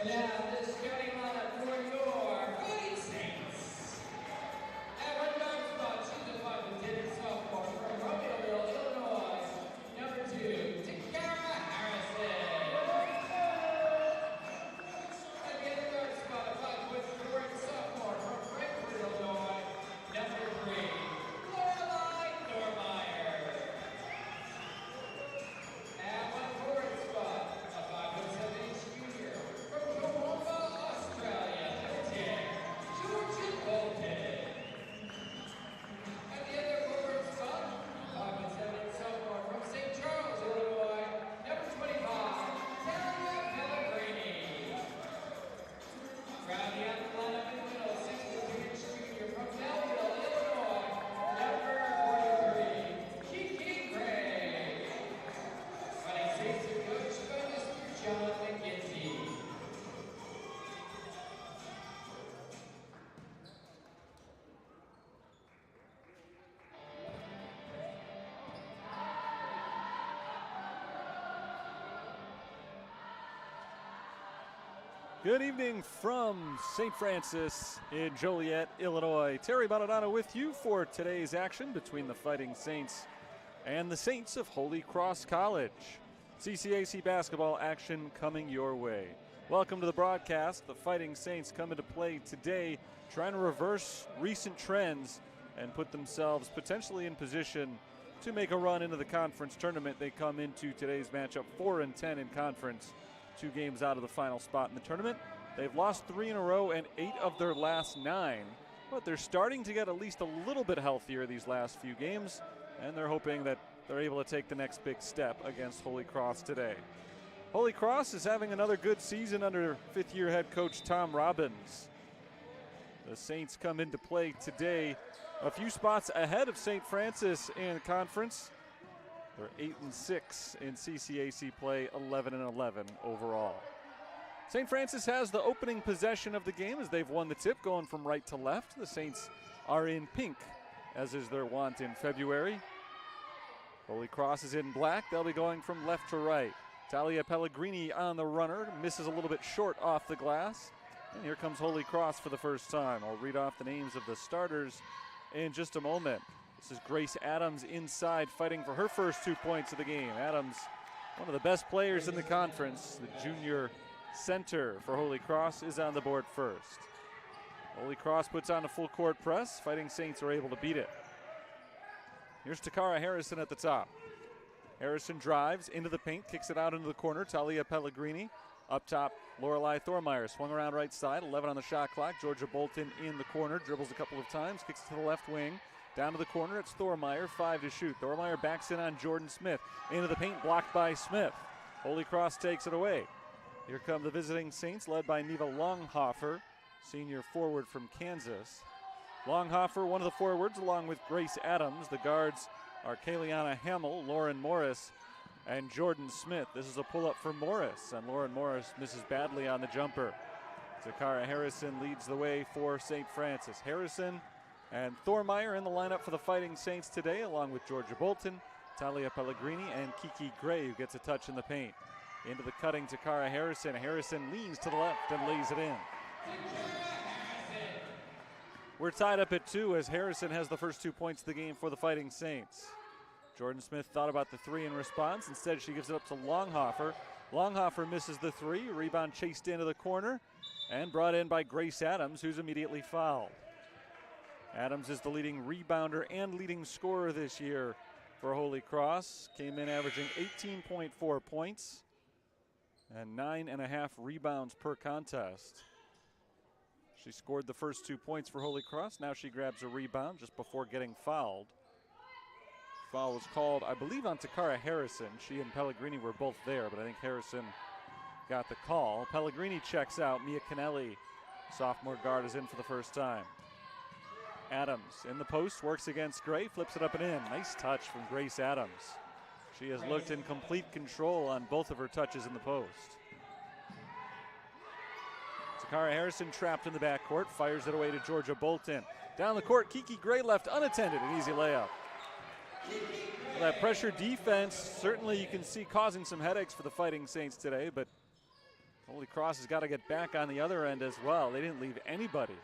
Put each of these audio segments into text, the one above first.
And now the starting lineup for your Fighting Saints. At one guard spot, she's a 5'10" sophomore from Romeoville, Illinois. Number 2, Takara Harrison. At the other guard spot, a 5'4" sophomore from Frankfort, Illinois. Number 3, Lorelei Dormeyer. At one forward spot, a 5'7" junior from Toowoomba, Australia. Number 10, Georgia Bolton. At the other forward spot, 5'7" sophomore from St. Charles, Illinois. Number 25, Talia Pellegrini. Rounding out the lineup in the middle, 6'2" junior from Belleville, Illinois. Number 43, Kiki Gray. Fighting Saints are coached by Mr. John McGinty. Good evening from St. Francis in Joliet, Illinois. Terry Bonadonna with you for today's action between the Fighting Saints and the Saints of Holy Cross College. CCAC basketball action coming your way. Welcome to the broadcast. The Fighting Saints come into play today trying to reverse recent trends and put themselves potentially in position to make a run into the conference tournament. They come into today's matchup 4-10 in conference, 2 games out of the final spot in the tournament. They've lost 3 in a row and 8 of their last 9, but they're starting to get at least a little bit healthier these last few games, and they're hoping that they're able to take the next big step against Holy Cross today. Holy Cross is having another good season under 5th-year head coach Tom Robbins. The Saints come into play today a few spots ahead of St. Francis in conference. They're 8-6 in CCAC play, 11-11 overall. St. Francis has the opening possession of the game as they've won the tip, going from right to left. The Saints are in pink, as is their wont in February. Holy Cross is in black. They'll be going from left to right. Talia Pellegrini on the runner, misses a little bit short off the glass. And here comes Holy Cross for the first time. I'll read off the names of the starters in just a moment. This is Grace Adams inside, fighting for her first 2 points of the game. Adams, one of the best players in the conference, the junior center for Holy Cross, is on the board first. Holy Cross puts on a full court press. Fighting Saints are able to beat it. Here's Takara Harrison at the top. Harrison drives into the paint, kicks it out into the corner. Talia Pellegrini up top. Lorelei Dormeyer swung around right side, 11 on the shot clock. Georgia Bolton in the corner, dribbles a couple of times, kicks it to the left wing. Down to the corner, it's Dormeyer, 5 to shoot. Dormeyer backs in on Jordan Smith. Into the paint, blocked by Smith. Holy Cross takes it away. Here come the visiting Saints, led by Neva Longhofer, senior forward from Kansas. Longhofer, one of the forwards, along with Grace Adams. The guards are Kayliana Hamill, Lauren Morris, and Jordan Smith. This is a pull-up for Morris, and Lauren Morris misses badly on the jumper. Takara Harrison leads the way for St. Francis. Harrison and Dormeyer in the lineup for the Fighting Saints today, along with Georgia Bolton, Talia Pellegrini, and Kiki Gray, who gets a touch in the paint. Into the cutting Takara Harrison. Harrison leans to the left and lays it in. We're tied up at 2 as Harrison has the first 2 points of the game for the Fighting Saints. Jordan Smith thought about the 3 in response. Instead, she gives it up to Longhofer. Longhofer misses the 3. Rebound chased into the corner and brought in by Grace Adams, who's immediately fouled. Adams is the leading rebounder and leading scorer this year for Holy Cross. Came in averaging 18.4 points and 9.5 rebounds per contest. She scored the first 2 points for Holy Cross. Now she grabs a rebound just before getting fouled. Foul was called, I believe, on Takara Harrison. She and Pellegrini were both there, but I think Harrison got the call. Pellegrini checks out. Mia Canelli, sophomore guard, is in for the first time. Adams in the post, works against Gray, flips it up and in. Nice touch from Grace Adams. She has looked in complete control on both of her touches in the post. Takara Harrison trapped in the backcourt, fires it away to Georgia Bolton. Down the court, Kiki Gray left unattended, an easy layup. Well, that pressure defense, certainly you can see causing some headaches for the Fighting Saints today, but Holy Cross has got to get back on the other end as well. They didn't leave anybody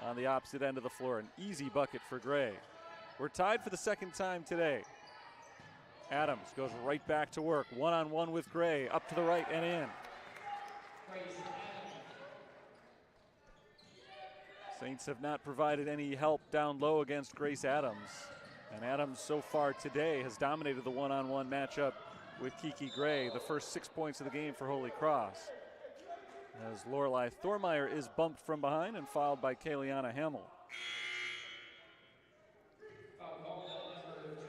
on the opposite end of the floor. An easy bucket for Gray. We're tied for the second time today. Adams goes right back to work. One-on-one with Gray. Up to the right and in. Saints have not provided any help down low against Grace Adams. And Adams so far today has dominated the one-on-one matchup with Kiki Gray. The first 6 points of the game for Holy Cross. As Lorelei Thormeyer is bumped from behind and fouled by Kayliana Hamill.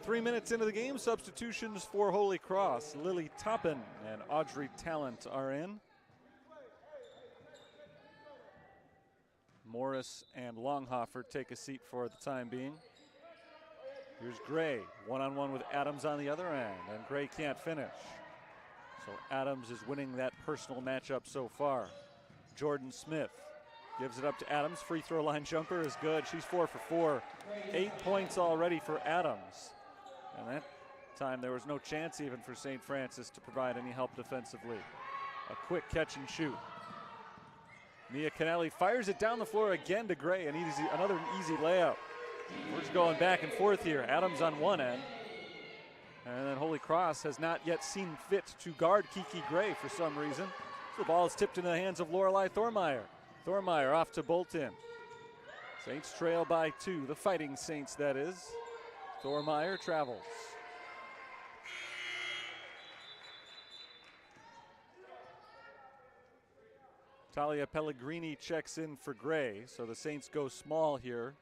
3 minutes into the game, substitutions for Holy Cross. Lily Toppin and Audrey Talent are in. Morris and Longhofer take a seat for the time being. Here's Gray, one-on-one with Adams on the other end, and Gray can't finish. So Adams is winning that personal matchup so far. Jordan Smith gives it up to Adams. Free throw line jumper is good. She's 4 for 4. 8 points already for Adams. And that time there was no chance even for St. Francis to provide any help defensively. A quick catch and shoot. Mia Kennelly fires it down the floor again to Gray. Another easy layup. We're just going back and forth here. Adams on one end. And then Holy Cross has not yet seen fit to guard Kiki Gray for some reason. So the ball is tipped into the hands of Lorelei Thormeyer. Thormeyer off to Bolton. Saints trail by 2. The Fighting Saints, that is. Thormeyer travels. Talia Pellegrini checks in for Gray, so the Saints go small here.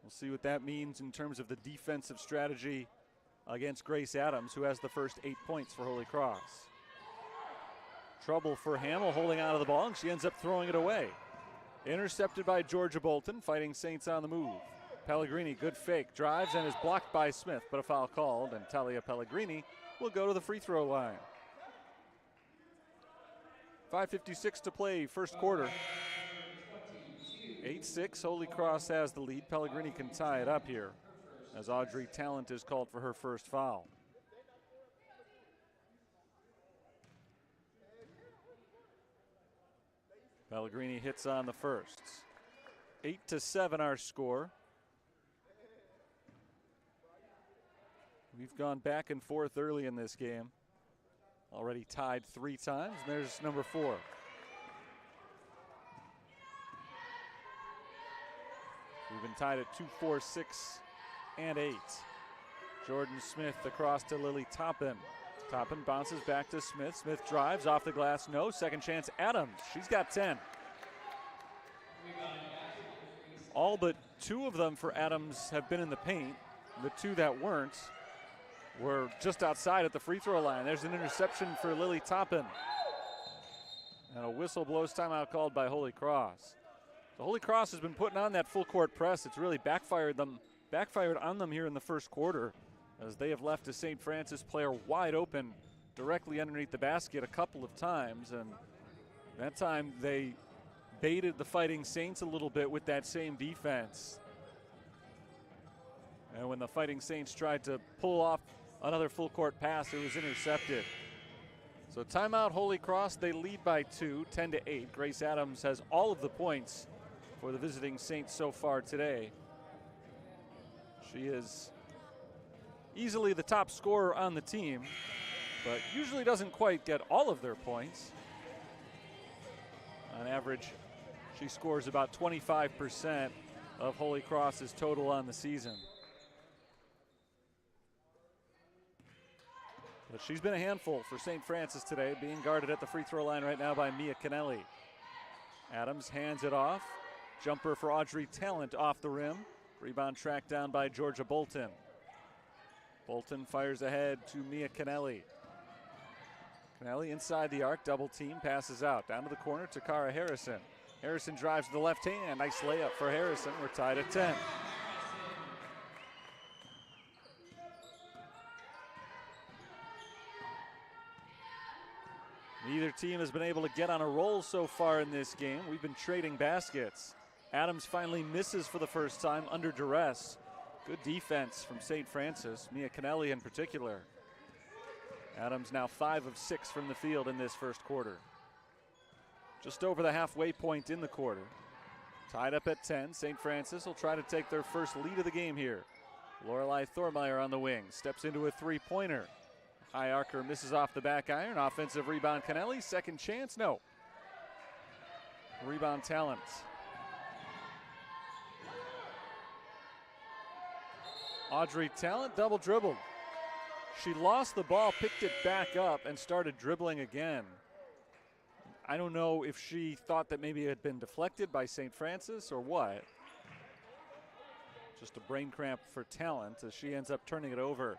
We'll see what that means in terms of the defensive strategy against Grace Adams, who has the first 8 points for Holy Cross. Trouble for Hamill holding on to the ball, and she ends up throwing it away. Intercepted by Georgia Bolton. Fighting Saints on the move. Pellegrini, good fake, drives and is blocked by Smith, but a foul called, and Talia Pellegrini will go to the free throw line. 5:56 to play, first quarter. 8-6, Holy Cross has the lead. Pellegrini can tie it up here as Audrey Talent is called for her first foul. Pellegrini hits on the first. 8-7 our score. We've gone back and forth early in this game. Already tied 3 times, and there's number 4. We've been tied at 2, 4, 6, and 8. Jordan Smith across to Lily Toppin. Toppin bounces back to Smith. Smith drives off the glass. No. Second chance, Adams. She's got 10. All but 2 of them for Adams have been in the paint. The 2 that weren't were just outside at the free throw line. There's an interception for Lily Toppin. And a whistle blows timeout called by Holy Cross. So Holy Cross has been putting on that full court press. It's really backfired on them here in the first quarter, as they have left a St. Francis player wide open directly underneath the basket a couple of times. And that time they baited the Fighting Saints a little bit with that same defense. And when the Fighting Saints tried to pull off another full court pass, it was intercepted. So timeout, Holy Cross. They lead by 2, 10-8. Grace Adams has all of the points for the visiting Saints so far today. She is easily the top scorer on the team, but usually doesn't quite get all of their points. On average, she scores about 25% of Holy Cross's total on the season. But she's been a handful for St. Francis today, being guarded at the free throw line right now by Mia Kennelly. Adams hands it off. Jumper for Audrey Talent off the rim. Rebound tracked down by Georgia Bolton. Bolton fires ahead to Mia Kennelly. Kennelly inside the arc, double team, passes out. Down to the corner to Cara Harrison. Harrison drives to the left hand. Nice layup for Harrison. We're tied at 10. Neither team has been able to get on a roll so far in this game. We've been trading baskets. Adams finally misses for the first time under duress. Good defense from St. Francis, Mia Kennelly in particular. Adams now 5 of 6 from the field in this first quarter. Just over the halfway point in the quarter. Tied up at 10. St. Francis will try to take their first lead of the game here. Lorelei Thormeyer on the wing. Steps into a three-pointer. High arcer misses off the back iron. Offensive rebound, Kennelly. Second chance, no. Rebound, Talent. Audrey Talent double dribbled. She lost the ball, picked it back up, and started dribbling again. I don't know if she thought that maybe it had been deflected by St. Francis or what. Just a brain cramp for Talent as she ends up turning it over.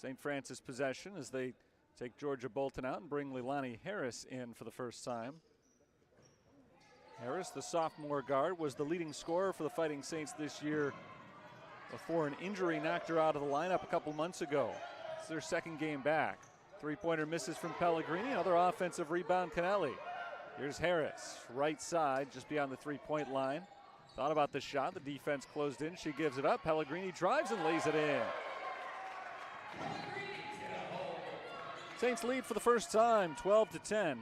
St. Francis possession as they take Georgia Bolton out and bring Leilani Harris in for the first time. Harris, the sophomore guard, was the leading scorer for the Fighting Saints this year before an injury knocked her out of the lineup a couple months ago. It's their second game back. Three-pointer misses from Pellegrini. Another offensive rebound, Kennelly. Here's Harris, right side, just beyond the three-point line. Thought about the shot. The defense closed in. She gives it up. Pellegrini drives and lays it in. Saints lead for the first time, 12-10.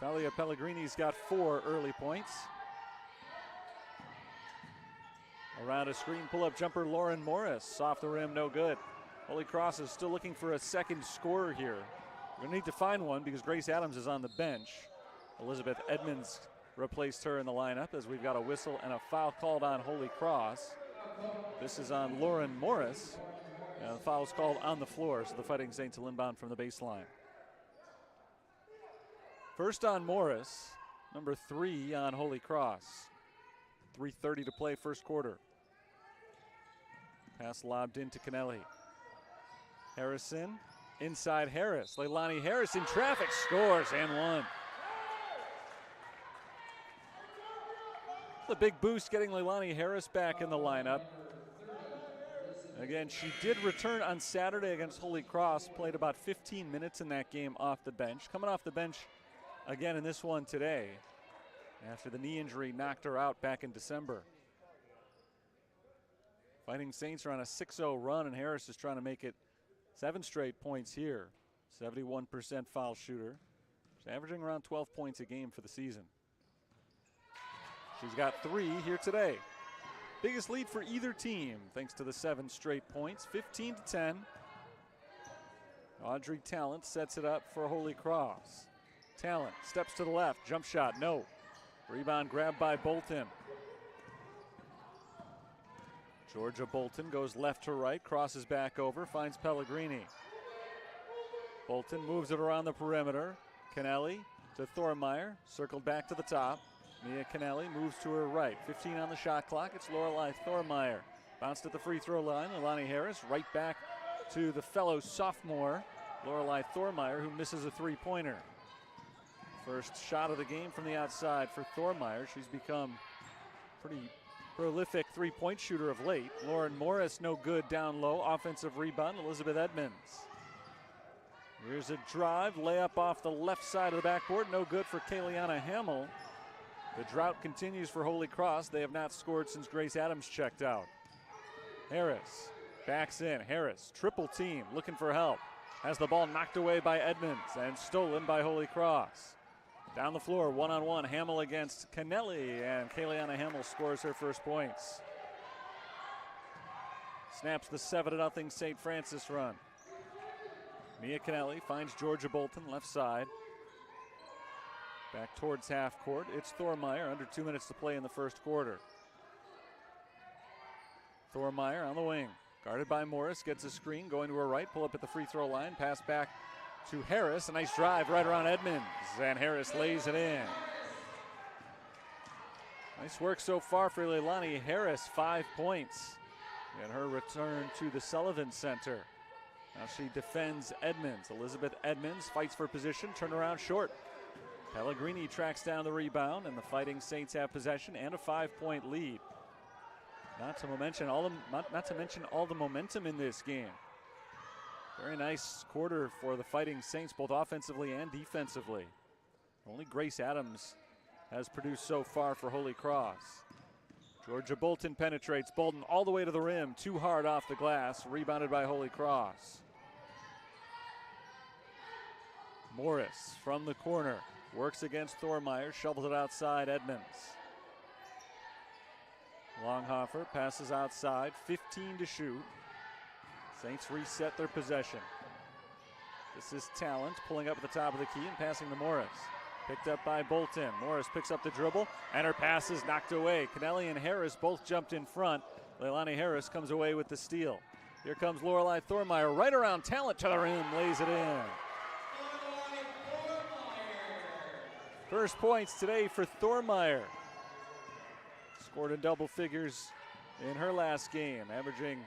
Talia Pellegrini's got 4 early points. Around a screen pull-up jumper, Lauren Morris. Off the rim, no good. Holy Cross is still looking for a second scorer here. We're gonna need to find one because Grace Adams is on the bench. Elizabeth Edmonds replaced her in the lineup as we've got a whistle and a foul called on Holy Cross. This is on Lauren Morris. The foul's called on the floor, so the Fighting Saints will inbound from the baseline. First on Morris, number 3 on Holy Cross. 3:30 to play first quarter. Pass lobbed into Kennelly. Harrison, inside Harris. Leilani Harris in traffic, scores and one. The big boost getting Leilani Harris back in the lineup. Again, she did return on Saturday against Holy Cross, played about 15 minutes in that game off the bench. Coming off the bench again in this one today after the knee injury knocked her out back in December. Fighting Saints are on a 6-0 run, and Harris is trying to make it 7 straight points here. 71% foul shooter. She's averaging around 12 points a game for the season. She's got 3 here today. Biggest lead for either team thanks to the 7 straight points, 15-10. Audrey Talent sets it up for Holy Cross. Talent steps to the left, jump shot, no. Rebound grabbed by Bolton. Georgia Bolton goes left to right, crosses back over, finds Pellegrini. Bolton moves it around the perimeter. Kennelly to Thormeyer, circled back to the top. Mia Kennelly moves to her right. 15 on the shot clock. It's Lorelei Thormeyer. Bounced at the free throw line. Leilani Harris right back to the fellow sophomore, Lorelei Thormeyer, who misses a three-pointer. First shot of the game from the outside for Thormeyer. She's become pretty prolific three-point shooter of late. Lauren Morris no good down low. Offensive rebound, Elizabeth Edmonds. Here's a drive, layup off the left side of the backboard. No good for Kayliana Hamill. The drought continues for Holy Cross. They have not scored since Grace Adams checked out. Harris backs in. Harris, triple team, looking for help. Has the ball knocked away by Edmonds and stolen by Holy Cross. Down the floor, one-on-one, Hamill against Kennelly, and Kayliana Hamill scores her first points. Snaps the 7-0 St. Francis run. Mia Kennelly finds Georgia Bolton left side. Back towards half court. It's Thormeyer, under 2 minutes to play in the first quarter. Thormeyer on the wing. Guarded by Morris, gets a screen, going to her right, pull up at the free throw line, pass back to Harris. A nice drive right around Edmonds, and Harris lays it in. Nice work so far for Leilani Harris, 5 points in her return to the Sullivan Center. Now she defends Edmonds. Elizabeth Edmonds fights for position, turnaround short. Pellegrini tracks down the rebound, and the Fighting Saints have possession and a 5-point lead. Not to mention all the momentum in this game. Very nice quarter for the Fighting Saints, both offensively and defensively. Only Grace Adams has produced so far for Holy Cross. Georgia Bolton penetrates. Bolton all the way to the rim, too hard off the glass, rebounded by Holy Cross. Morris from the corner works against Thormeyer, shovels it outside Edmonds. Longhofer passes outside, 15 to shoot. Saints reset their possession. This is Talent pulling up at the top of the key and passing to Morris. Picked up by Bolton. Morris picks up the dribble, and her pass is knocked away. Kennelly and Harris both jumped in front. Leilani Harris comes away with the steal. Here comes Lorelei Thormeyer right around Talent to the rim, lays it in. First points today for Thormeyer. Scored in double figures in her last game, averaging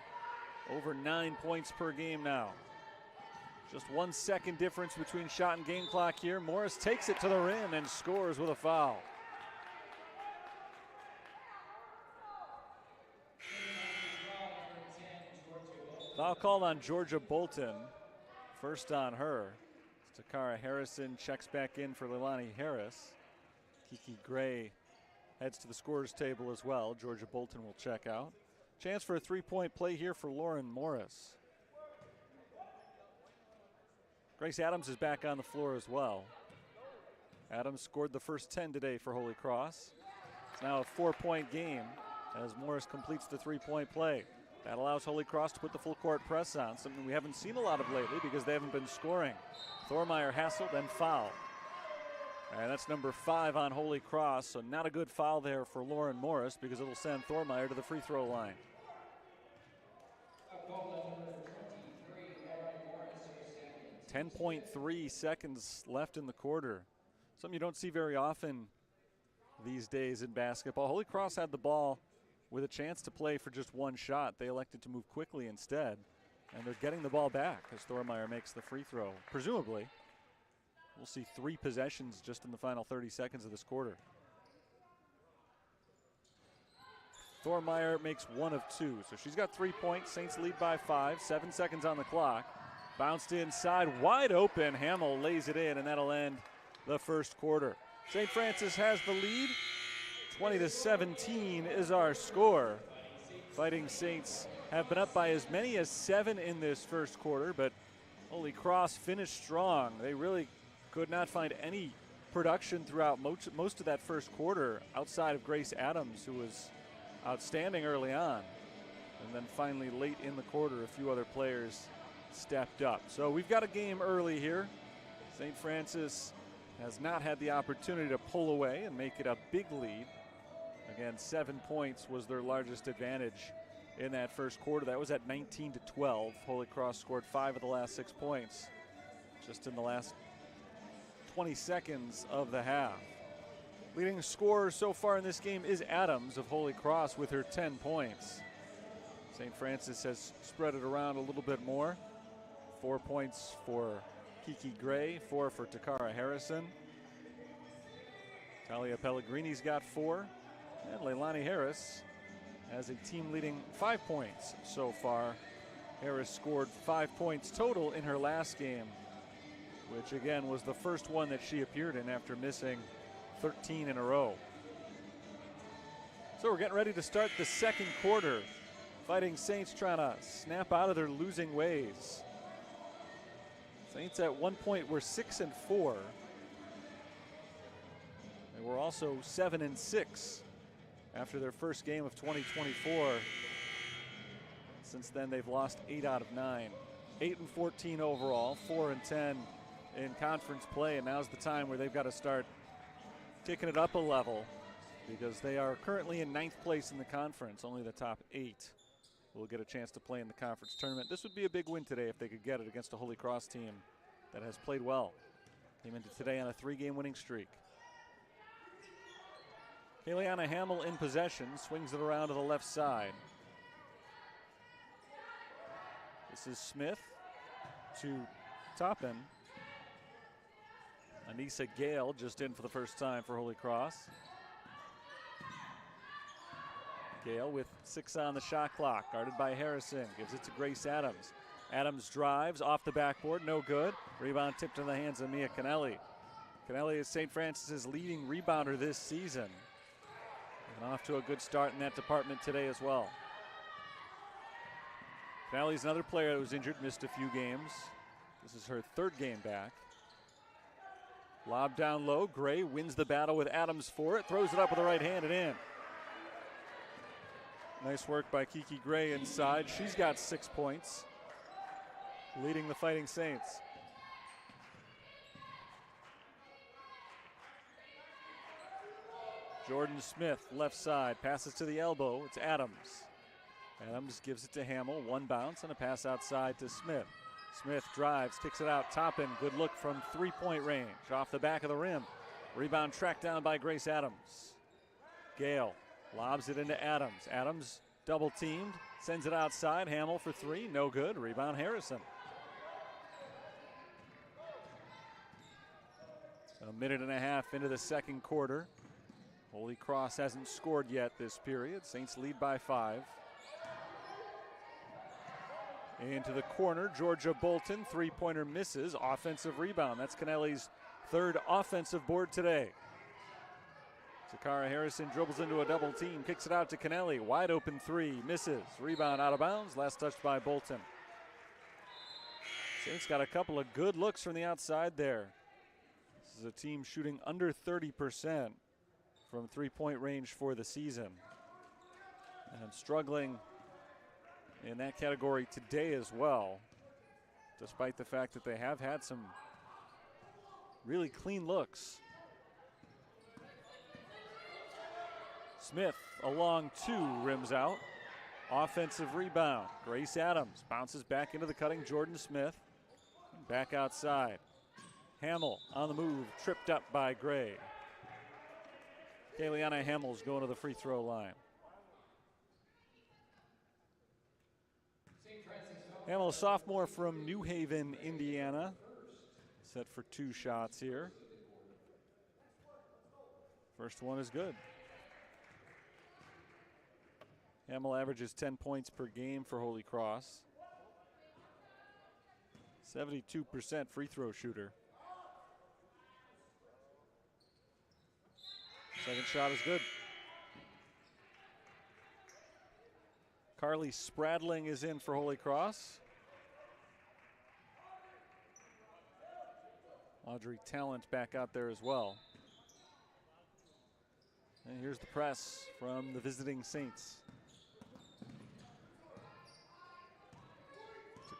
over 9 points per game now. Just 1 second difference between shot and game clock here. Morris takes it to the rim and scores with a foul. Foul called on Georgia Bolton. First on her. Takara Harrison checks back in for Leilani Harris. Kiki Gray heads to the scorer's table as well. Georgia Bolton will check out. Chance for a three-point play here for Lauren Morris. Grace Adams is back on the floor as well. Adams scored the first 10 today for Holy Cross. It's now a 4-point game as Morris completes the three-point play. That allows Holy Cross to put the full court press on, something we haven't seen a lot of lately because they haven't been scoring. Thormeyer hassled and fouled. And that's number 5 on Holy Cross, so not a good foul there for Lauren Morris because it'll send Thormeyer to the free throw line. 10.3 seconds left in the quarter. Something you don't see very often these days in basketball. Holy Cross had the ball with a chance to play for just one shot. They elected to move quickly instead, and they're getting the ball back as Thormeyer makes the free throw. Presumably, we'll see 3 possessions just in the final 30 seconds of this quarter. Thormeyer makes 1 of 2, so she's got 3 points. Saints lead by 5, 7 seconds on the clock. Bounced inside, wide open. Hamill lays it in, and that'll end the first quarter. St. Francis has the lead. 20-17 is our score. Fighting Saints have been up by as many as 7 in this first quarter, but Holy Cross finished strong. They really could not find any production throughout most of that first quarter outside of Grace Adams, who was outstanding early on. And then finally late in the quarter, a few other players stepped up. So we've got a game early here. St. Francis has not had the opportunity to pull away and make it a big lead. Again, 7 points was their largest advantage in that first quarter. That was at 19-12. Holy Cross scored 5 of the last 6 points just in the last 20 seconds of the half. Leading scorer so far in this game is Adams of Holy Cross with her 10 points. St. Francis has spread it around a little bit more. 4 points for Kiki Gray, 4 for Takara Harrison. Talia Pellegrini's got 4. And Leilani Harris has a team-leading 5 points so far. Harris scored 5 points total in her last game, which again was the first one that she appeared in after missing 13 in a row. So we're getting ready to start the second quarter. Fighting Saints trying to snap out of their losing ways. Saints at one point were 6-4. They were also 7-6 after their first game of 2024. Since then, they've lost 8 out of 9. 8-14 overall, 4-10 in conference play, and now's the time where they've got to start taking it up a level because they are currently in 9th place in the conference. Only the top 8 will get a chance to play in the conference tournament. This would be a big win today if they could get it against a Holy Cross team that has played well. Came into today on a 3-game winning streak. Kayleana Hamill in possession, swings it around to the left side. This is Smith to Toppin. Anissa Gale just in for the first time for Holy Cross. Gale with 6 on the shot clock, guarded by Harrison, gives it to Grace Adams. Adams drives off the backboard, no good. Rebound tipped in the hands of Mia Kennelly. Kennelly is St. Francis's leading rebounder this season. And off to a good start in that department today as well. Kennelly's another player that was injured, missed a few games. This is her 3rd game back. Lob down low. Gray wins the battle with Adams for it. Throws it up with the right hand and in. Nice work by Kiki Gray inside. She's got 6 points, leading the Fighting Saints. Jordan Smith, left side, passes to the elbow. It's Adams. Adams gives it to Hamill. One bounce and a pass outside to Smith. Smith drives, kicks it out, Toppin. Good look from three-point range, off the back of the rim. Rebound tracked down by Grace Adams. Gale lobs it into Adams. Adams double teamed, sends it outside. Hamill for three, no good. Rebound Harrison. A minute and a half into the second quarter. Holy Cross hasn't scored yet this period. Saints lead by 5. Into the corner, Georgia Bolton, three-pointer misses, offensive rebound. That's Kennelly's third offensive board today. Takara Harrison dribbles into a double team, kicks it out to Kennelly, wide open three, misses. Rebound out of bounds, last touched by Bolton. Saints got a couple of good looks from the outside there. This is a team shooting under 30% from three-point range for the season. And struggling in that category today as well, despite the fact that they have had some really clean looks. Smith, a long two, rims out. Offensive rebound. Grace Adams bounces back into the cutting Jordan Smith. Back outside. Hamill on the move, tripped up by Gray. Kayliana Hamill's going to the free throw line. Hamill, sophomore from New Haven, Indiana. Set for 2 shots here. First one is good. Hamill averages 10 points per game for Holy Cross. 72% free throw shooter. Second shot is good. Carly Spradling is in for Holy Cross. Audrey Talent back out there as well. And here's the press from the visiting Saints.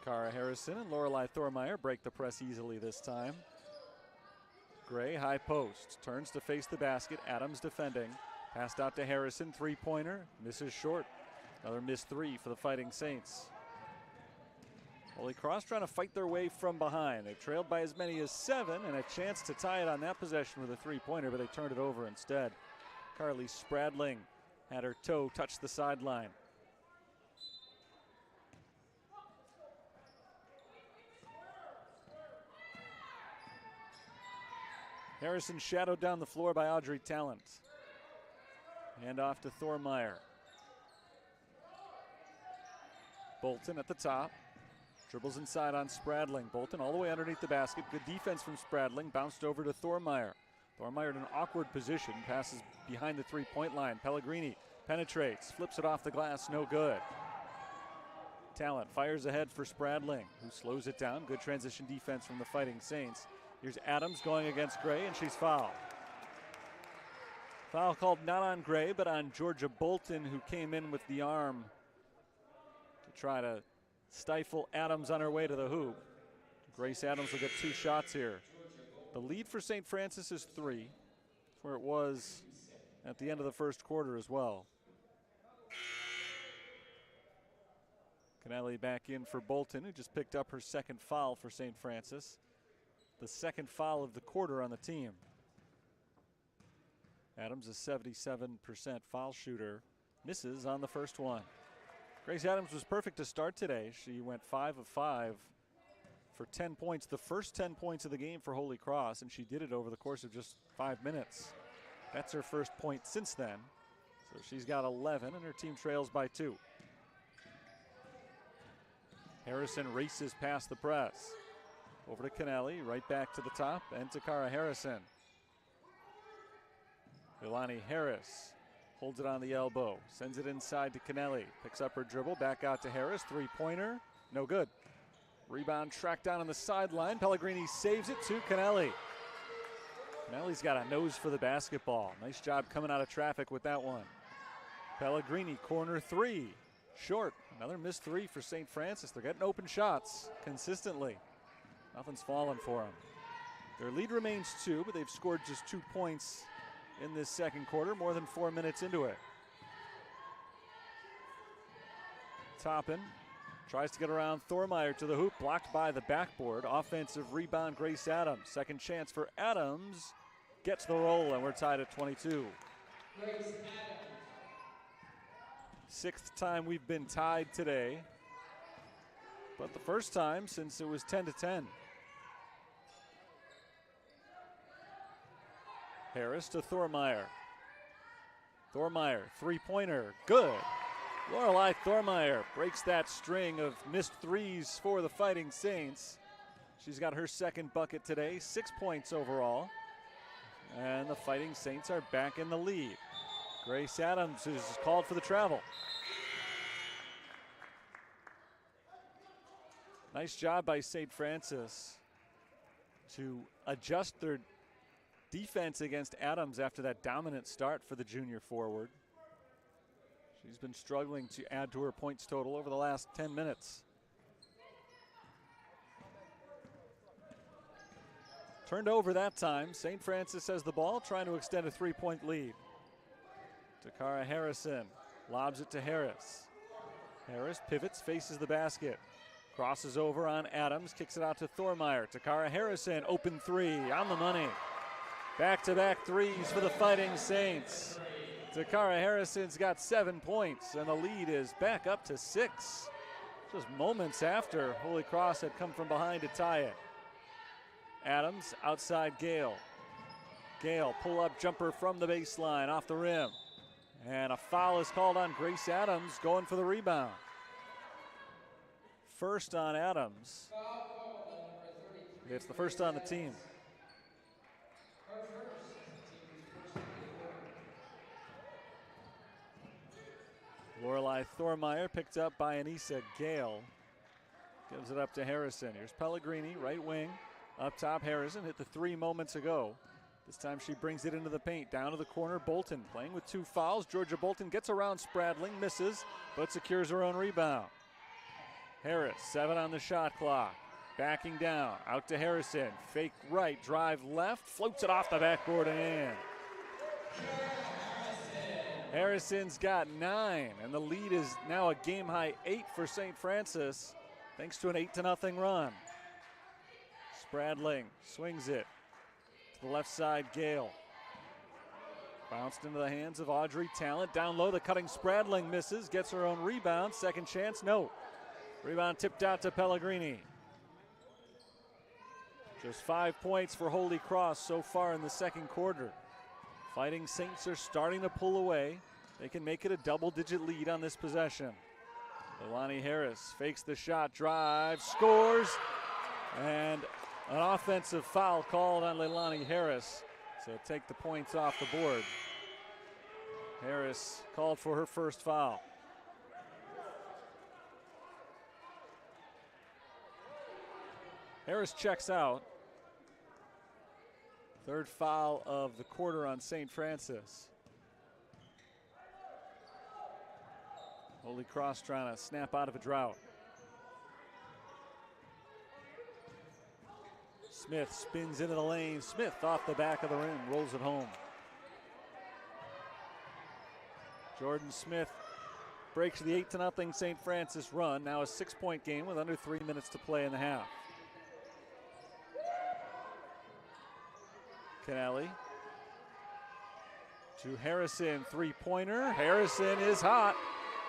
Takara Harrison and Lorelei Thormeyer break the press easily this time. Gray, high post, turns to face the basket. Adams defending. Passed out to Harrison, three-pointer, misses short. Another missed three for the Fighting Saints. Holy Cross trying to fight their way from behind. They trailed by as many as 7 and a chance to tie it on that possession with a three-pointer, but they turned it over instead. Carly Spradling had her toe touch the sideline. Harrison shadowed down the floor by Audrey Talent. Hand off to Thormeyer. Bolton at the top. Dribbles inside on Spradling. Bolton all the way underneath the basket. Good defense from Spradling. Bounced over to Thormeyer. Thormeyer in an awkward position. Passes behind the three-point line. Pellegrini penetrates. Flips it off the glass. No good. Talent fires ahead for Spradling, who slows it down. Good transition defense from the Fighting Saints. Here's Adams going against Gray, and she's fouled. Foul called not on Gray, but on Georgia Bolton, who came in with the arm to try to stifle Adams on her way to the hoop. Grace Adams will get 2 shots here. The lead for St. Francis is 3. That's where it was at the end of the first quarter as well. Kennelly back in for Bolton, who just picked up her second foul for St. Francis. The second foul of the quarter on the team. Adams, a 77% foul shooter, misses on the first one. Grace Adams was perfect to start today. She went 5 of 5 for 10 points, the first 10 points of the game for Holy Cross, and she did it over the course of just 5 minutes. That's her first point since then. So she's got 11, and her team trails by 2. Harrison races past the press. Over to Kennelly, right back to the top, and Takara Harrison. Ilani Harris holds it on the elbow, sends it inside to Kennelly, picks up her dribble, back out to Harris, three-pointer, no good. Rebound tracked down on the sideline, Pellegrini saves it to Kennelly. Melly's got a nose for the basketball. Nice job coming out of traffic with that one. Pellegrini, corner three. Short. Another missed three for St. Francis. They're getting open shots consistently. Nothing's falling for them. Their lead remains 2, but they've scored just 2 points in this second quarter, more than 4 minutes into it. Toppin tries to get around Thormeyer to the hoop, blocked by the backboard. Offensive rebound, Grace Adams. Second chance for Adams. Gets the roll, and we're tied at 22. Grace Adams. 6th time we've been tied today, but the first time since it was 10-10. Harris to Thormeyer. Thormeyer, three-pointer, good. Lorelei Thormeyer breaks that string of missed threes for the Fighting Saints. She's got her second bucket today, 6 points overall. And the Fighting Saints are back in the lead. Grace Adams is called for the travel. Nice job by St. Francis to adjust their defense against Adams after that dominant start for the junior forward. She's been struggling to add to her points total over the last 10 minutes. Turned over that time. St. Francis has the ball, trying to extend a 3-point lead. Takara Harrison lobs it to Harris. Harris pivots, faces the basket. Crosses over on Adams, kicks it out to Thormeyer. Takara Harrison, open three, on the money. Back-to-back threes for the Fighting Saints. Takara Harrison's got 7 points, and the lead is back up to 6. Just moments after Holy Cross had come from behind to tie it. Adams, outside Gale. Gale, pull-up jumper from the baseline, off the rim. And a foul is called on Grace Adams, going for the rebound. First on Adams. It's the first on the team. Lorelei Thormeyer picked up by Anissa Gale. Gives it up to Harrison. Here's Pellegrini, right wing. Up top, Harrison hit the three moments ago. This time she brings it into the paint. Down to the corner, Bolton playing with 2 fouls. Georgia Bolton gets around Spradling, misses, but secures her own rebound. Harris, 7 on the shot clock. Backing down, out to Harrison. Fake right, drive left, floats it off the backboard and in. Harrison's got 9, and the lead is now a game-high 8 for St. Francis, thanks to an 8-0 run. Spradling swings it to the left side, Gale. Bounced into the hands of Audrey Talent. Down low, the cutting Spradling misses, gets her own rebound. Second chance, no. Rebound tipped out to Pellegrini. Just 5 points for Holy Cross so far in the second quarter. Fighting Saints are starting to pull away. They can make it a double-digit lead on this possession. Leilani Harris fakes the shot, drives, scores, and an offensive foul called on Leilani Harris to take the points off the board. Harris called for her first foul. Harris checks out. Third foul of the quarter on St. Francis. Holy Cross trying to snap out of a drought. Smith spins into the lane. Smith off the back of the rim, rolls it home. Jordan Smith breaks the 8-0 St. Francis run. Now a 6-point game with under 3 minutes to play in the half. Kennelly to Harrison, three-pointer. Harrison is hot.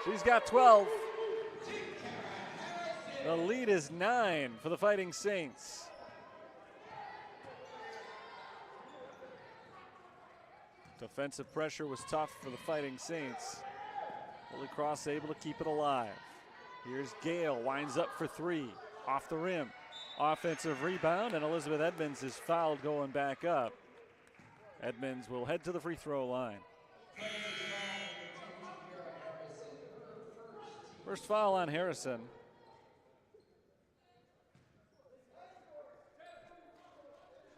She's got 12. The lead is 9 for the Fighting Saints. Defensive pressure was tough for the Fighting Saints. Holy Cross able to keep it alive. Here's Gale, winds up for 3, off the rim. Offensive rebound, and Elizabeth Edmonds is fouled going back up. Edmonds will head to the free throw line. First foul on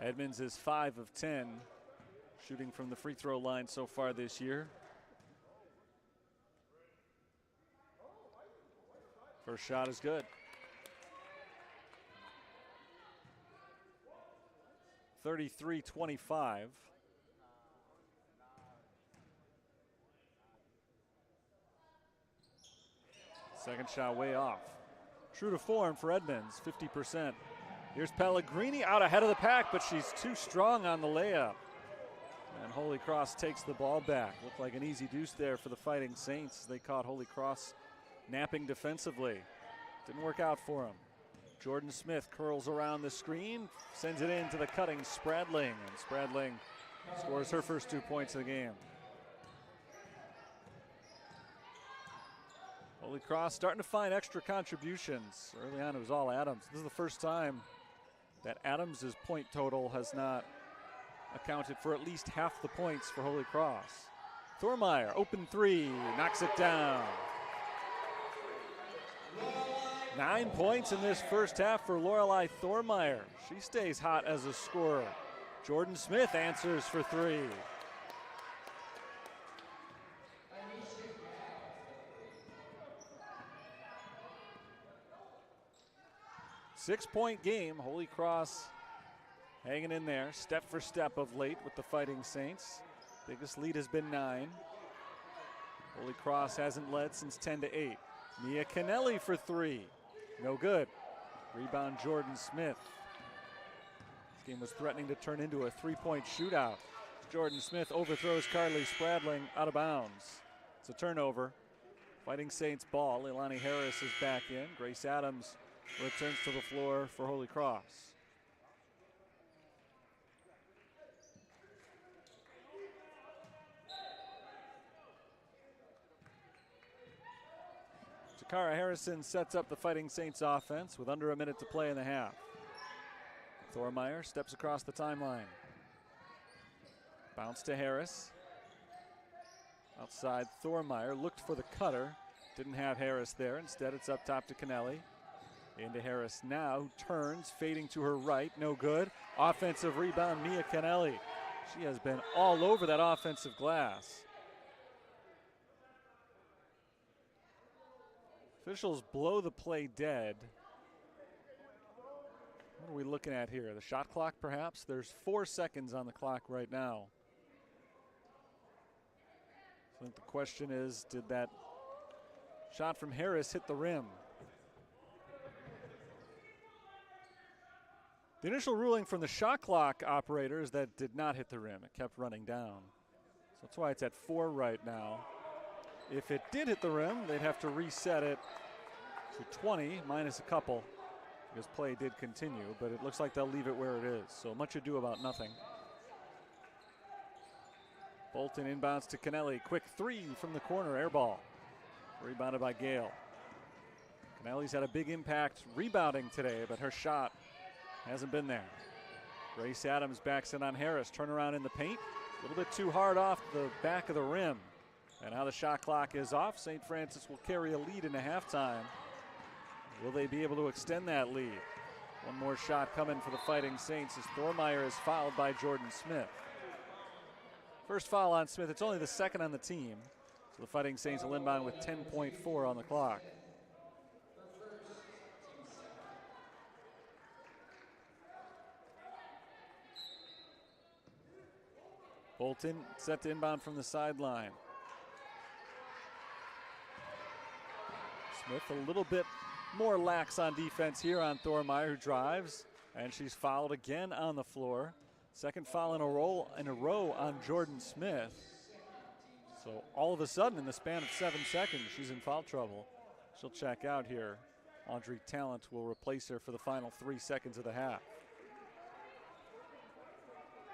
Edmonds is 5 of 10 shooting from the free throw line so far this year. First shot is good. 33-25. Second shot way off. True to form for Edmonds, 50%. Here's Pellegrini out ahead of the pack, but she's too strong on the layup. And Holy Cross takes the ball back. Looked like an easy deuce there for the Fighting Saints. They caught Holy Cross napping defensively. Didn't work out for him. Jordan Smith curls around the screen, sends it in to the cutting Spradling, and Spradling scores her first 2 points of the game. Holy Cross starting to find extra contributions. Early on it was all Adams. This is the first time that Adams' point total has not accounted for at least half the points for Holy Cross. Thormeyer, open three, knocks it down. 9 points in this first half for Lorelei Thormeyer. She stays hot as a scorer. Jordan Smith answers for three. 6-point game. Holy Cross hanging in there, step for step of late with the Fighting Saints. Biggest lead has been 9. Holy Cross hasn't led since 10-8. Mia Kennelly for three. No good. Rebound Jordan Smith. This game was threatening to turn into a 3-point shootout. Jordan Smith overthrows Carly Spradling out of bounds. It's a turnover. Fighting Saints ball. Leilani Harris is back in. Grace Adams returns to the floor for Holy Cross. Takara Harrison sets up the Fighting Saints offense with under a minute to play in the half. Thormeyer steps across the timeline. Bounce to Harris. Outside Thormeyer looked for the cutter. Didn't have Harris there. Instead it's up top to Kennelly. Into Harris now, who turns, fading to her right, no good. Offensive rebound, Mia Kennelly. She has been all over that offensive glass. Officials blow the play dead. What are we looking at here? The shot clock, perhaps? There's 4 seconds on the clock right now. I think the question is, did that shot from Harris hit the rim? The initial ruling from the shot clock operator is that did not hit the rim. It kept running down. So that's why it's at 4 right now. If it did hit the rim, they'd have to reset it to 20 minus a couple because play did continue, but it looks like they'll leave it where it is. So much ado about nothing. Bolton inbounds to Kennelly. Quick three from the corner, air ball. Rebounded by Gale. Kennelly's had a big impact rebounding today, but her shot hasn't been there. Grace Adams backs in on Harris. Turnaround in the paint. A little bit too hard off the back of the rim. And now the shot clock is off. St. Francis will carry a lead into halftime. Will they be able to extend that lead? One more shot coming for the Fighting Saints as Thormeyer is fouled by Jordan Smith. First foul on Smith. It's only the second on the team. So the Fighting Saints will inbound with 10.4 on the clock. Bolton set to inbound from the sideline. Smith a little bit more lax on defense here on Thormeyer, who drives, and she's fouled again on the floor. Second foul in a row on Jordan Smith. So all of a sudden, in the span of 7 seconds, she's in foul trouble. She'll check out here. Audrey Talent will replace her for the final 3 seconds of the half.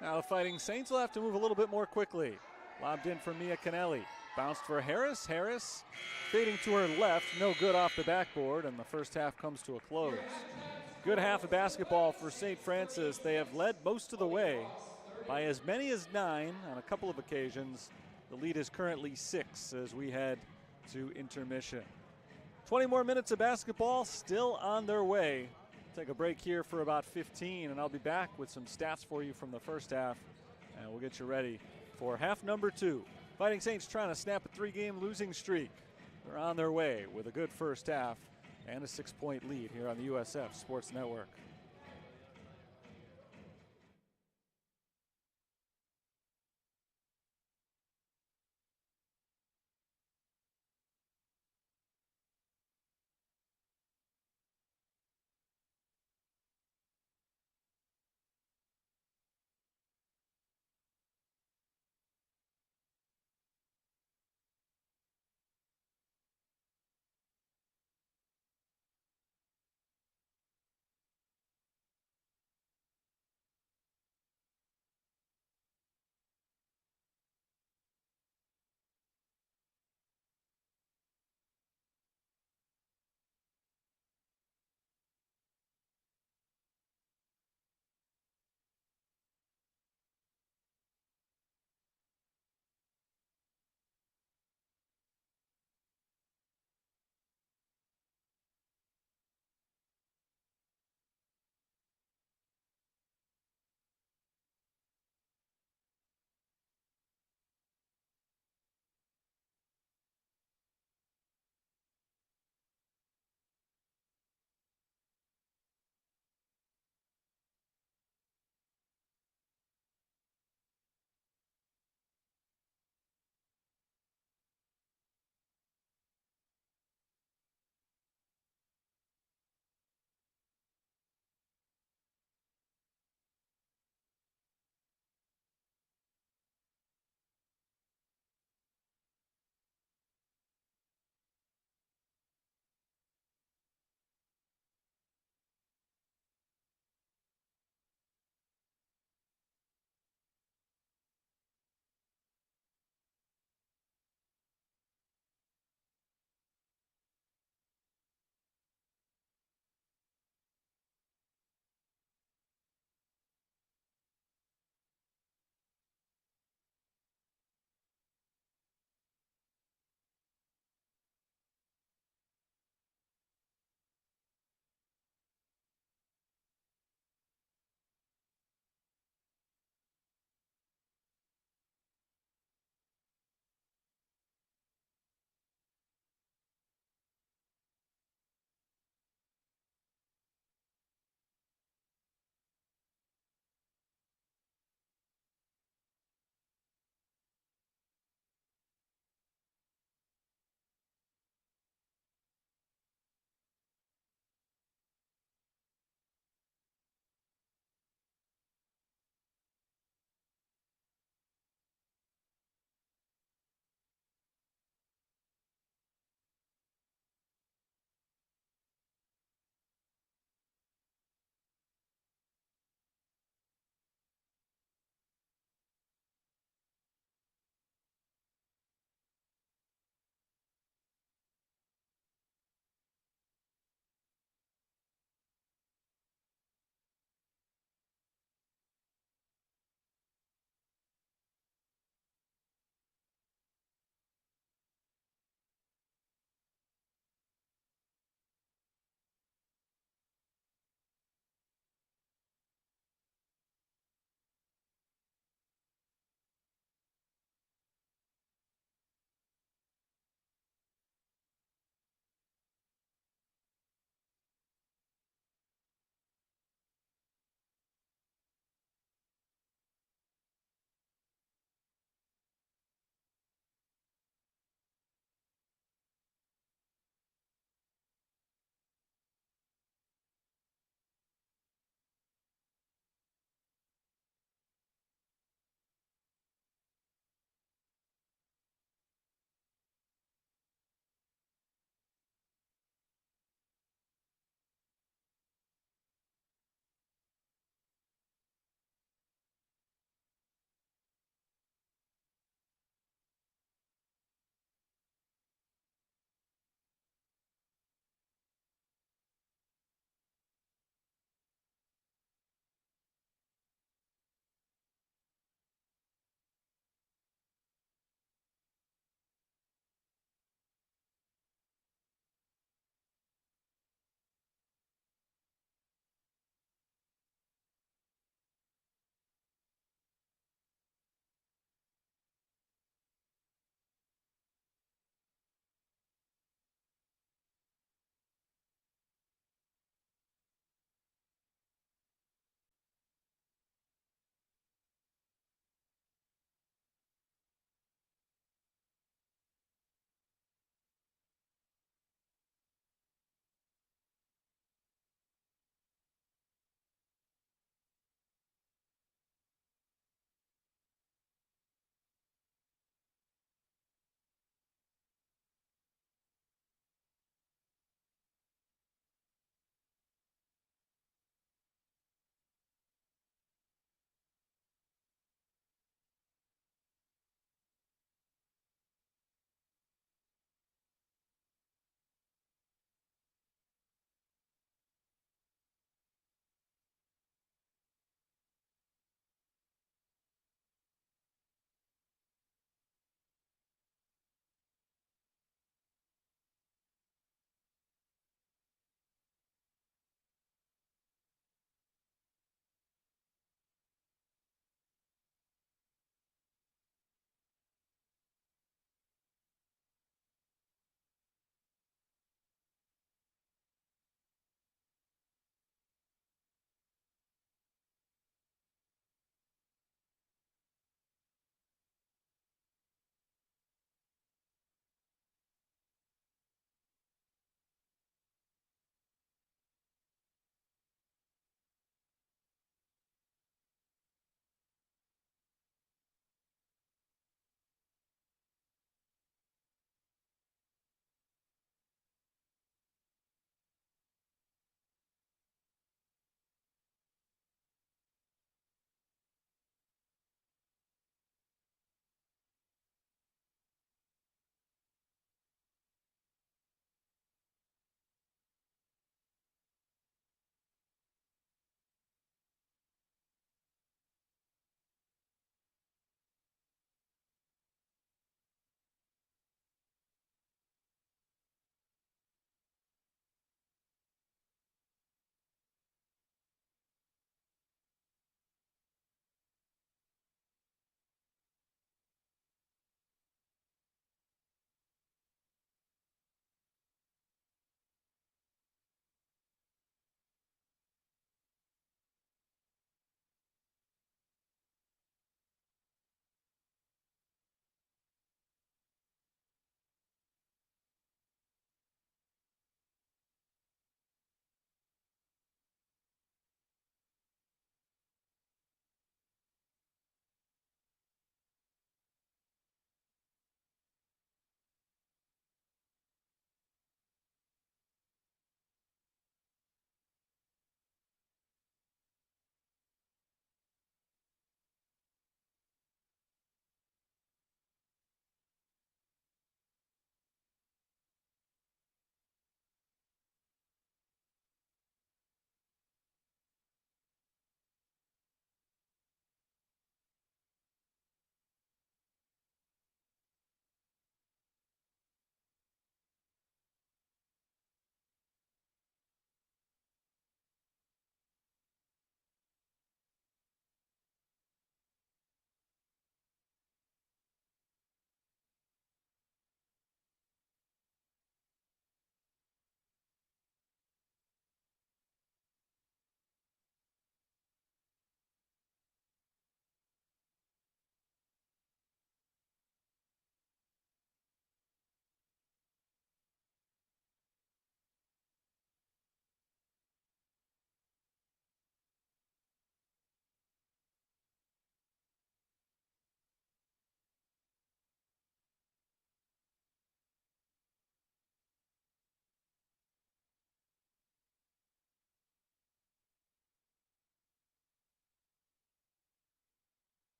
Now the Fighting Saints will have to move a little bit more quickly. Lobbed in for Mia Kennelly. Bounced for Harris. Harris fading to her left. No good off the backboard, and the first half comes to a close. Good half of basketball for St. Francis. They have led most of the way by as many as 9 on a couple of occasions. The lead is currently 6 as we head to intermission. 20 more minutes of basketball still on their way take a break here for about 15, and I'll be back with some stats for you from the first half, and we'll get you ready for half number 2. Fighting Saints trying to snap a 3-game losing streak. They're on their way with a good first half and a 6-point lead here on the USF Sports Network.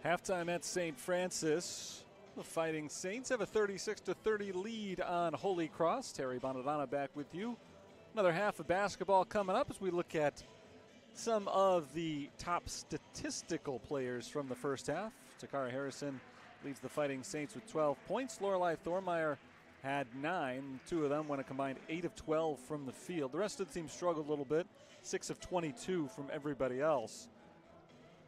Halftime at St. Francis. The Fighting Saints have a 36-30 lead on Holy Cross. Terry Bonadonna back with you. Another half of basketball coming up as we look at some of the top statistical players from the first half. Takara Harrison leads the Fighting Saints with 12 points. Lorelei Thormeyer had 9. Two of them went a combined 8 of 12 from the field. The rest of the team struggled a little bit. 6 of 22 from everybody else.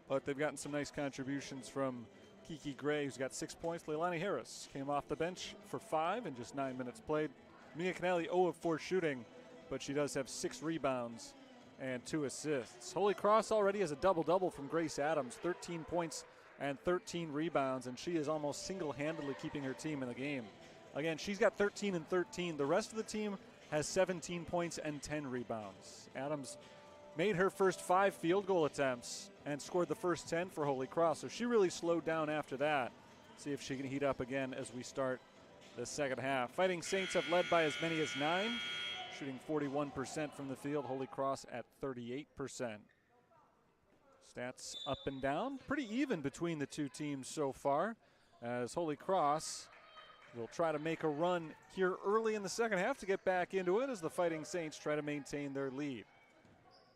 But they've gotten some nice contributions from Kiki Gray, who's got 6 points. Leilani Harris came off the bench for 5 in just 9 minutes played. Mia Canelli 0 of 4 shooting, but she does have 6 rebounds and 2 assists. Holy Cross already has a double-double from Grace Adams, 13 points and 13 rebounds, and she is almost single-handedly keeping her team in the game. Again, she's got 13 and 13. The rest of the team has 17 points and 10 rebounds. Adams made her first 5 field goal attempts and scored the first 10 for Holy Cross, so she really slowed down after that. See if she can heat up again as we start the second half. Fighting Saints have led by as many as 9, shooting 41% from the field. Holy Cross at 38%. Stats up and down, pretty even between the two teams so far, as Holy Cross will try to make a run here early in the second half to get back into it as the Fighting Saints try to maintain their lead.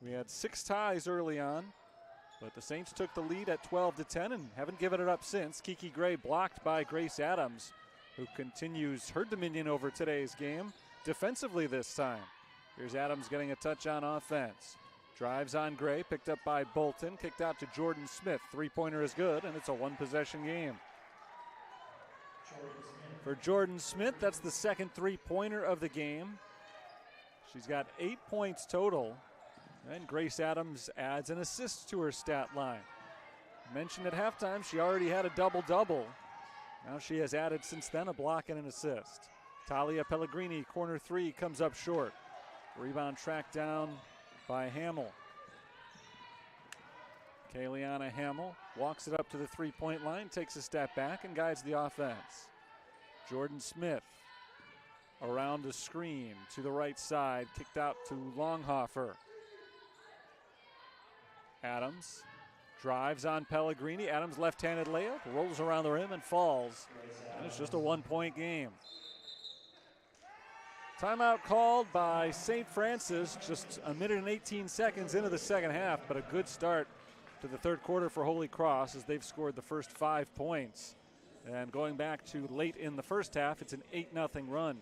We had 6 ties early on, but the Saints took the lead at 12-10 and haven't given it up since. Kiki Gray blocked by Grace Adams, who continues her dominion over today's game defensively this time. Here's Adams getting a touch on offense. Drives on Gray, picked up by Bolton, kicked out to Jordan Smith. Three-pointer is good, and it's a one-possession game. For Jordan Smith, that's the second three-pointer of the game. She's got 8 points total. And Grace Adams adds an assist to her stat line. Mentioned at halftime, she already had a double-double. Now she has added since then a block and an assist. Talia Pellegrini, corner 3, comes up short. Rebound tracked down by Hamill. Kayliana Hamill walks it up to the three-point line, takes a step back, and guides the offense. Jordan Smith around the screen to the right side, kicked out to Longhofer. Adams drives on Pellegrini. Adams left-handed layup, rolls around the rim and falls. And it's just a one-point game. Timeout called by St. Francis just a minute and 18 seconds into the second half, but a good start to the third quarter for Holy Cross as they've scored the first 5 points. And going back to late in the first half, it's an 8-0 run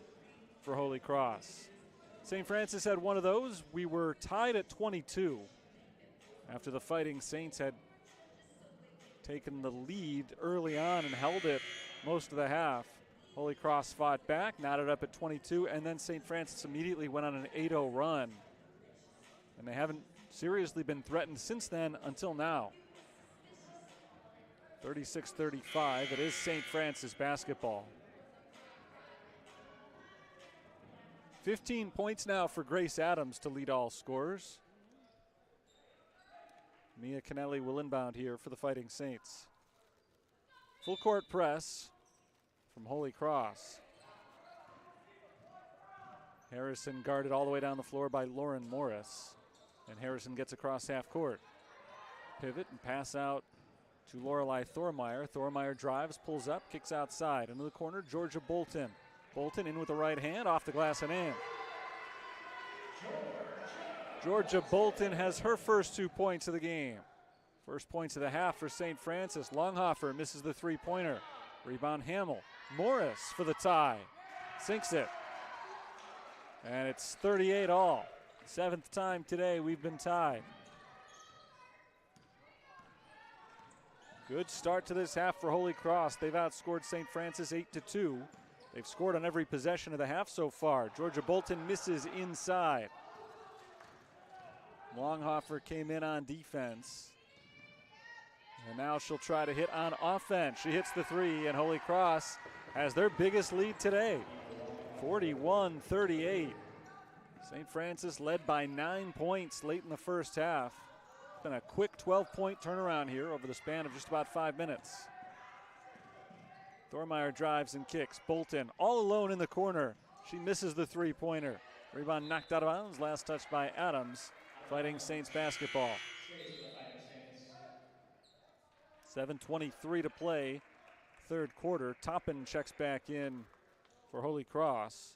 for Holy Cross. St. Francis had one of those. We were tied at 22. After the Fighting Saints had taken the lead early on and held it most of the half. Holy Cross fought back, knotted up at 22, and then St. Francis immediately went on an 8-0 run. And they haven't seriously been threatened since then until now. 36-35, it is St. Francis basketball. 15 points now for Grace Adams to lead all scorers. Mia Canelli will inbound here for the Fighting Saints. Full court press from Holy Cross. Harrison guarded all the way down the floor by Lauren Morris. And Harrison gets across half court. Pivot and pass out to Lorelei Thormeyer. Thormeyer drives, pulls up, kicks outside. Into the corner, Georgia Bolton. Bolton in with the right hand, off the glass and in. Georgia Bolton has her first 2 points of the game. First points of the half for St. Francis. Longhofer misses the three-pointer. Rebound Hamill. Morris for the tie. Sinks it. And it's 38 all. 7th time today we've been tied. Good start to this half for Holy Cross. They've outscored St. Francis 8-2. They've scored on every possession of the half so far. Georgia Bolton misses inside. Longhofer came in on defense. And now she'll try to hit on offense. She hits the three, and Holy Cross has their biggest lead today, 41-38. St. Francis led by 9 points late in the first half. It's been a quick 12-point turnaround here over the span of just about 5 minutes. Thormeyer drives and kicks. Bolton all alone in the corner. She misses the three-pointer. Rebound knocked out of bounds. Last touch by Adams. Fighting Saints basketball. 7:23 to play, third quarter. Toppin checks back in for Holy Cross.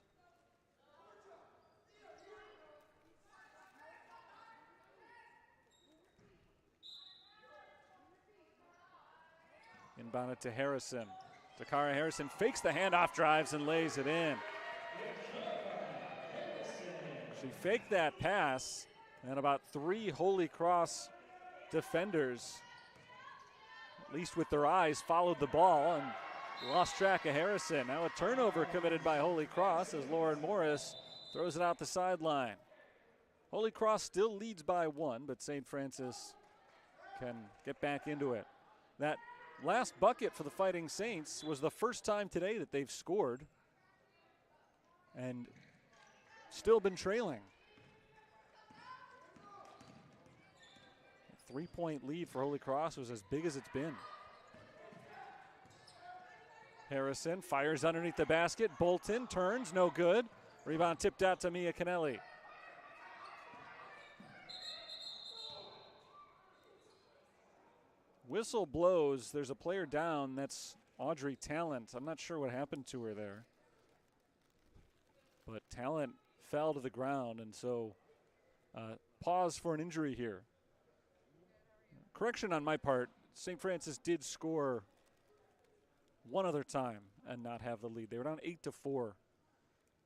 Inbound it to Harrison. Takara Harrison fakes the handoff, drives, and lays it in. She faked that pass, and about 3 Holy Cross defenders, at least with their eyes, followed the ball and lost track of Harrison. Now a turnover committed by Holy Cross as Lauren Morris throws it out the sideline. Holy Cross still leads by 1, but St. Francis can get back into it. That last bucket for the Fighting Saints was the first time today that they've scored and still been trailing. 3-point lead for Holy Cross was as big as it's been. Harrison fires underneath the basket. Bolton turns, no good. Rebound tipped out to Mia Kennelly. Whistle blows. There's a player down. That's Audrey Talent. I'm not sure what happened to her there. But Talent fell to the ground, and so pause for an injury here. Correction on my part, St. Francis did score one other time and not have the lead. They were down 8-4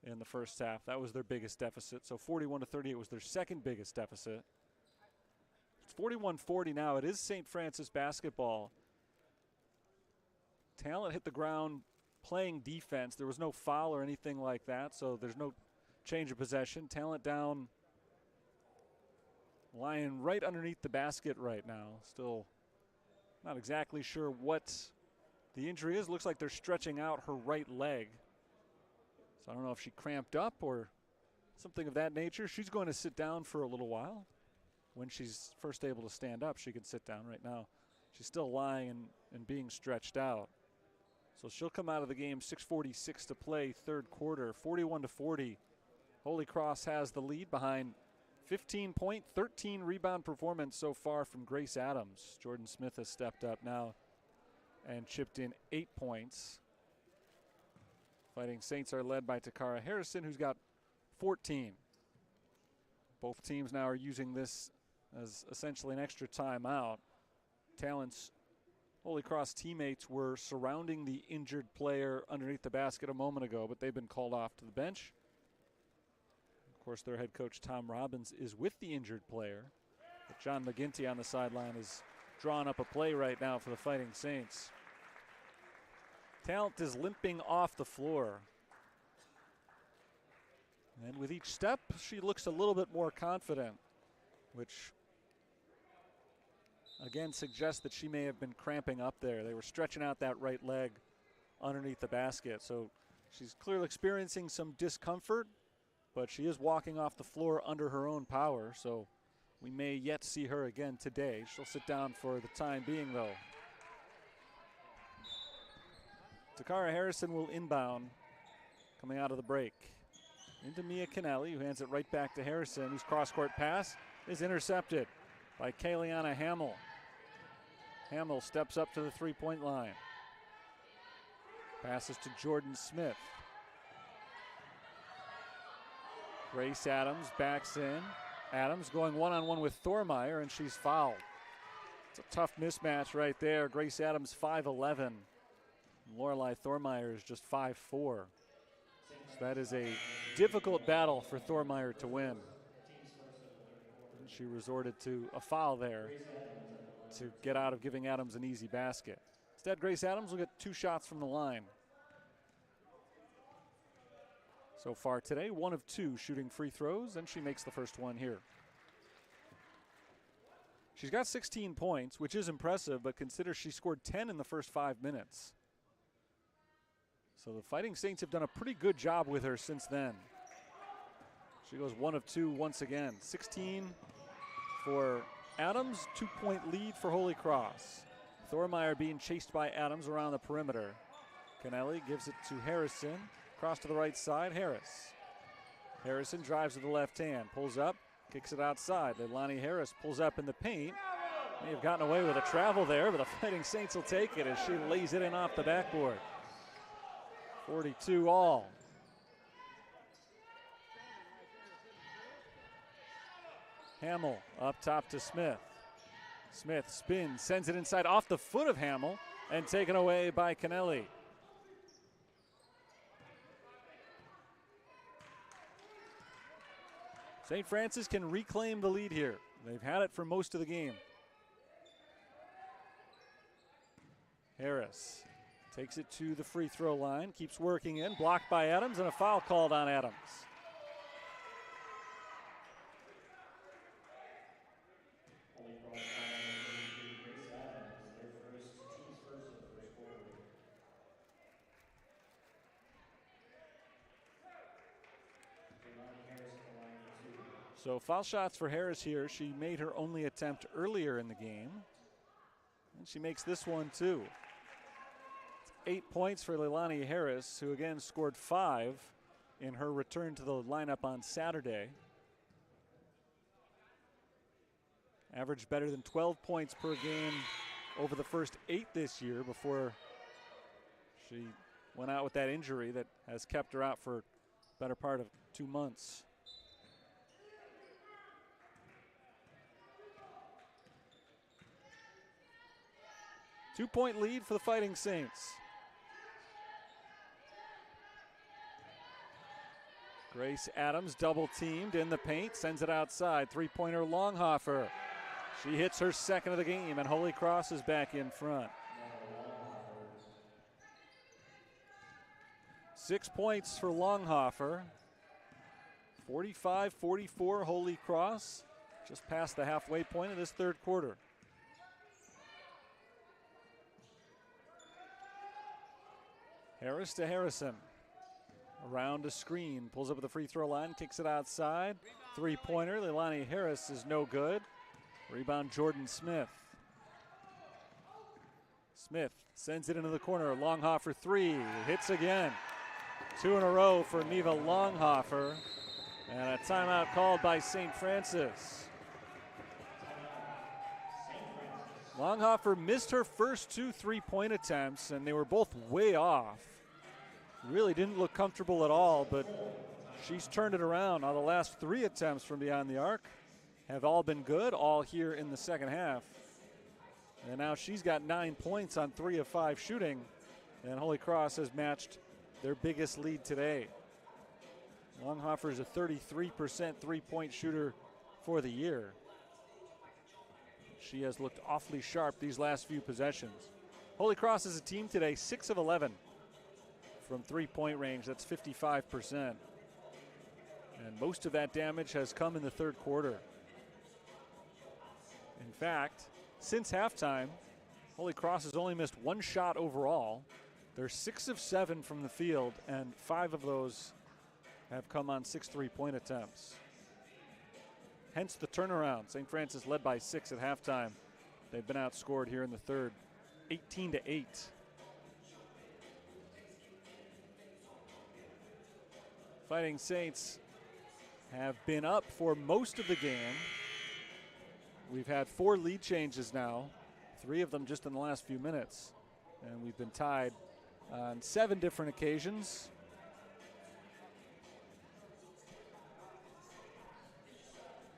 in the first half. That was their biggest deficit. So 41-38 was their second biggest deficit. It's 41-40 now. It is St. Francis basketball. Talent hit the ground playing defense. There was no foul or anything like that, so there's no change of possession. Talent down, lying right underneath the basket right now. Still not exactly sure what the injury is. Looks like they're stretching out her right leg. So I don't know if she cramped up or something of that nature. She's going to sit down for a little while. When she's first able to stand up, she can sit down. Right now, she's still lying and being stretched out. So she'll come out of the game. 6:46 to play, third quarter. 41-40. Holy Cross has the lead behind 15-point, 13-rebound performance so far from Grace Adams. Jordan Smith has stepped up now and chipped in 8 points. Fighting Saints are led by Takara Harrison, who's got 14. Both teams now are using this as essentially an extra timeout. Talent's Holy Cross teammates were surrounding the injured player underneath the basket a moment ago, but they've been called off to the bench. Of course, their head coach, Tom Robbins, is with the injured player. But John McGinty on the sideline is drawing up a play right now for the Fighting Saints. Talent is limping off the floor. And with each step, she looks a little bit more confident, which again suggests that she may have been cramping up there. They were stretching out that right leg underneath the basket. So she's clearly experiencing some discomfort, but she is walking off the floor under her own power. So we may yet see her again today. She'll sit down for the time being, though. Takara Harrison will inbound coming out of the break. Into Mia Kennelly, who hands it right back to Harrison, whose cross-court pass is intercepted by Kayliana Hamill. Hamill steps up to the three-point line. Passes to Jordan Smith. Grace Adams backs in. Adams going one-on-one with Thormeyer, and she's fouled. It's a tough mismatch right there. Grace Adams 5'11". Lorelei Thormeyer is just 5'4". So that is a difficult battle for Thormeyer to win. And she resorted to a foul there to get out of giving Adams an easy basket. Instead, Grace Adams will get 2 shots from the line. So far today, 1 of 2 shooting free throws, and she makes the first one here. She's got 16 points, which is impressive, but consider she scored 10 in the first 5 minutes. So the Fighting Saints have done a pretty good job with her since then. She goes 1 of 2 once again. 16 for Adams, 2-point lead for Holy Cross. Thormeyer being chased by Adams around the perimeter. Kennelly gives it to Harrison. Cross to the right side, Harrison drives with the left hand, pulls up, kicks it outside. Leilani Harris pulls up in the paint May have gotten away with a travel there, but the Fighting Saints will take it as she lays it in off the backboard. 42 all. Hamill up top to Smith. Smith spins, sends it inside off the foot of Hamill, and taken away by Kennelly. St. Francis can reclaim the lead here. They've had it for most of the game. Harris takes it to the free throw line, keeps working in, blocked by Adams, and a foul called on Adams. So foul shots for Harris here. She made her only attempt earlier in the game. And she makes this one too. 8 points for Leilani Harris, who again scored 5 in her return to the lineup on Saturday. Averaged better than 12 points per game over the first 8 this year before she went out with that injury that has kept her out for the better part of 2 months. Two-point lead for the Fighting Saints. Grace Adams double teamed in the paint, sends it outside. Three-pointer Longhofer. She hits her second of the game, and Holy Cross is back in front. 6 points for Longhofer. 45-44 Holy Cross, just past the halfway point of this third quarter. Harris to Harrison. Around a screen, pulls up at the free throw line, kicks it outside. Three-pointer, Leilani Harris is no good. Rebound, Jordan Smith. Smith sends it into the corner. Longhofer three, hits again. 2 in a row for Neva Longhofer. And a timeout called by St. Francis. Longhofer missed her first 2 3-point attempts, and they were both way off. Really didn't look comfortable at all, but she's turned it around. Now the last 3 attempts from beyond the arc have all been good, all here in the second half. And now she's got 9 points on 3 of 5 shooting, and Holy Cross has matched their biggest lead today. Longhofer is a 33% three-point shooter for the year. She has looked awfully sharp these last few possessions. Holy Cross as a team today, 6 of 11 from three-point range. That's 55%. And most of that damage has come in the third quarter. In fact, since halftime, Holy Cross has only missed 1 shot overall. They're 6 of 7 from the field, and 5 of those have come on 6 3-point attempts. Hence the turnaround. St. Francis led by 6 at halftime. They've been outscored here in the third, 18-8. Fighting Saints have been up for most of the game. We've had 4 lead changes now, 3 of them just in the last few minutes. And we've been tied on 7 different occasions.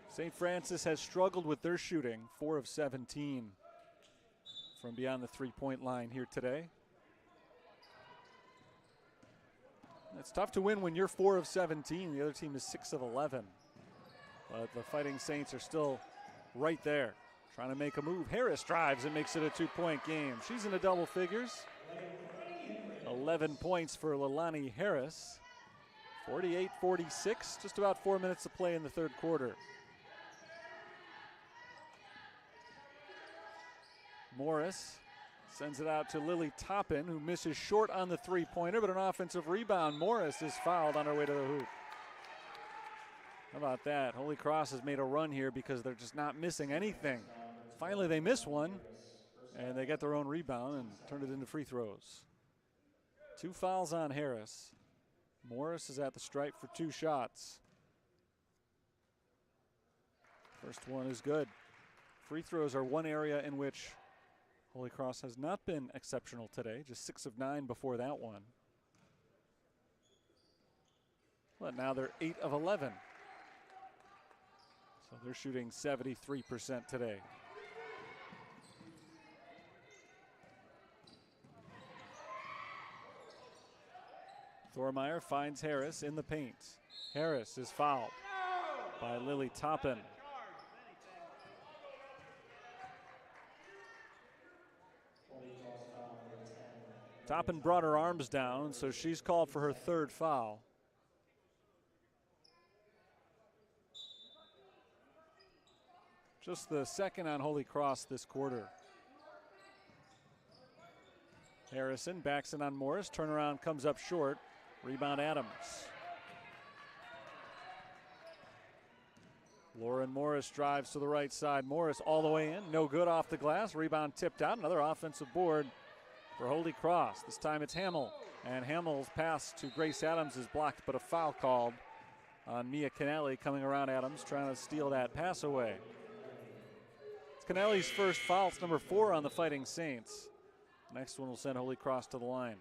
St. Francis has struggled with their shooting, 4 of 17 from beyond the 3-point line here today. It's tough to win when you're 4 of 17. The other team is 6 of 11. But the Fighting Saints are still right there, trying to make a move. Harris drives and makes it a 2-point game. She's in the double figures. 11 points for Leilani Harris. 48-46, just about 4 minutes to play in the third quarter. Morris sends it out to Lily Toppin, who misses short on the 3-pointer, but an offensive rebound. Morris is fouled on her way to the hoop. How about that? Holy Cross has made a run here because they're just not missing anything. Finally, they miss one, and they get their own rebound and turn it into free throws. 2 fouls on Harris. Morris is at the stripe for 2 shots. First one is good. Free throws are one area in which Holy Cross has not been exceptional today, just 6 of 9 before that one. But now they're 8 of 11. So they're shooting 73% today. Thormeyer finds Harris in the paint. Harris is fouled by Lily Toppin. Toppin brought her arms down, so she's called for her 3rd foul. Just the 2nd on Holy Cross this quarter. Harrison backs it on Morris. Turnaround comes up short. Rebound Adams. Lauren Morris drives to the right side. Morris all the way in. No good off the glass. Rebound tipped out. Another offensive board for Holy Cross. This time it's Hamill. And Hamill's pass to Grace Adams is blocked, but a foul called on Mia Kennelly coming around Adams, trying to steal that pass away. It's Kennelly's first foul. It's number 4 on the Fighting Saints. Next one will send Holy Cross to the line.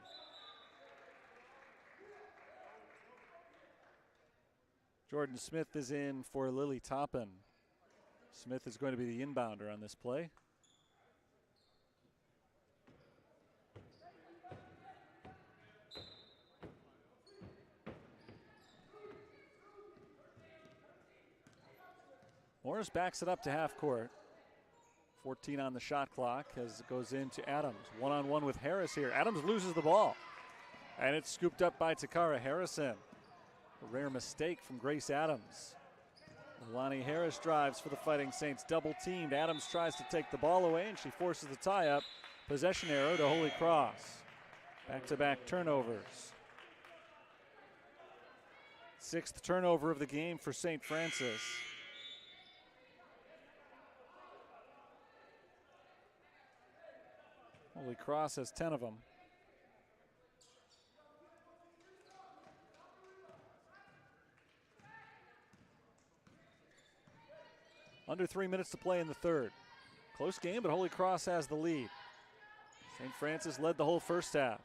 Jordan Smith is in for Lily Toppin. Smith is going to be the inbounder on this play. Morris backs it up to half court. 14 on the shot clock as it goes into Adams. One-on-one with Harris here. Adams loses the ball. And it's scooped up by Takara Harrison. A rare mistake from Grace Adams. Lonnie Harris drives for the Fighting Saints. Double teamed. Adams tries to take the ball away and she forces the tie-up. Possession arrow to Holy Cross. Back-to-back turnovers. 6th turnover of the game for St. Francis. Holy Cross has 10 of them. Under 3 minutes to play in the 3rd. Close game, but Holy Cross has the lead. St. Francis led the whole first half.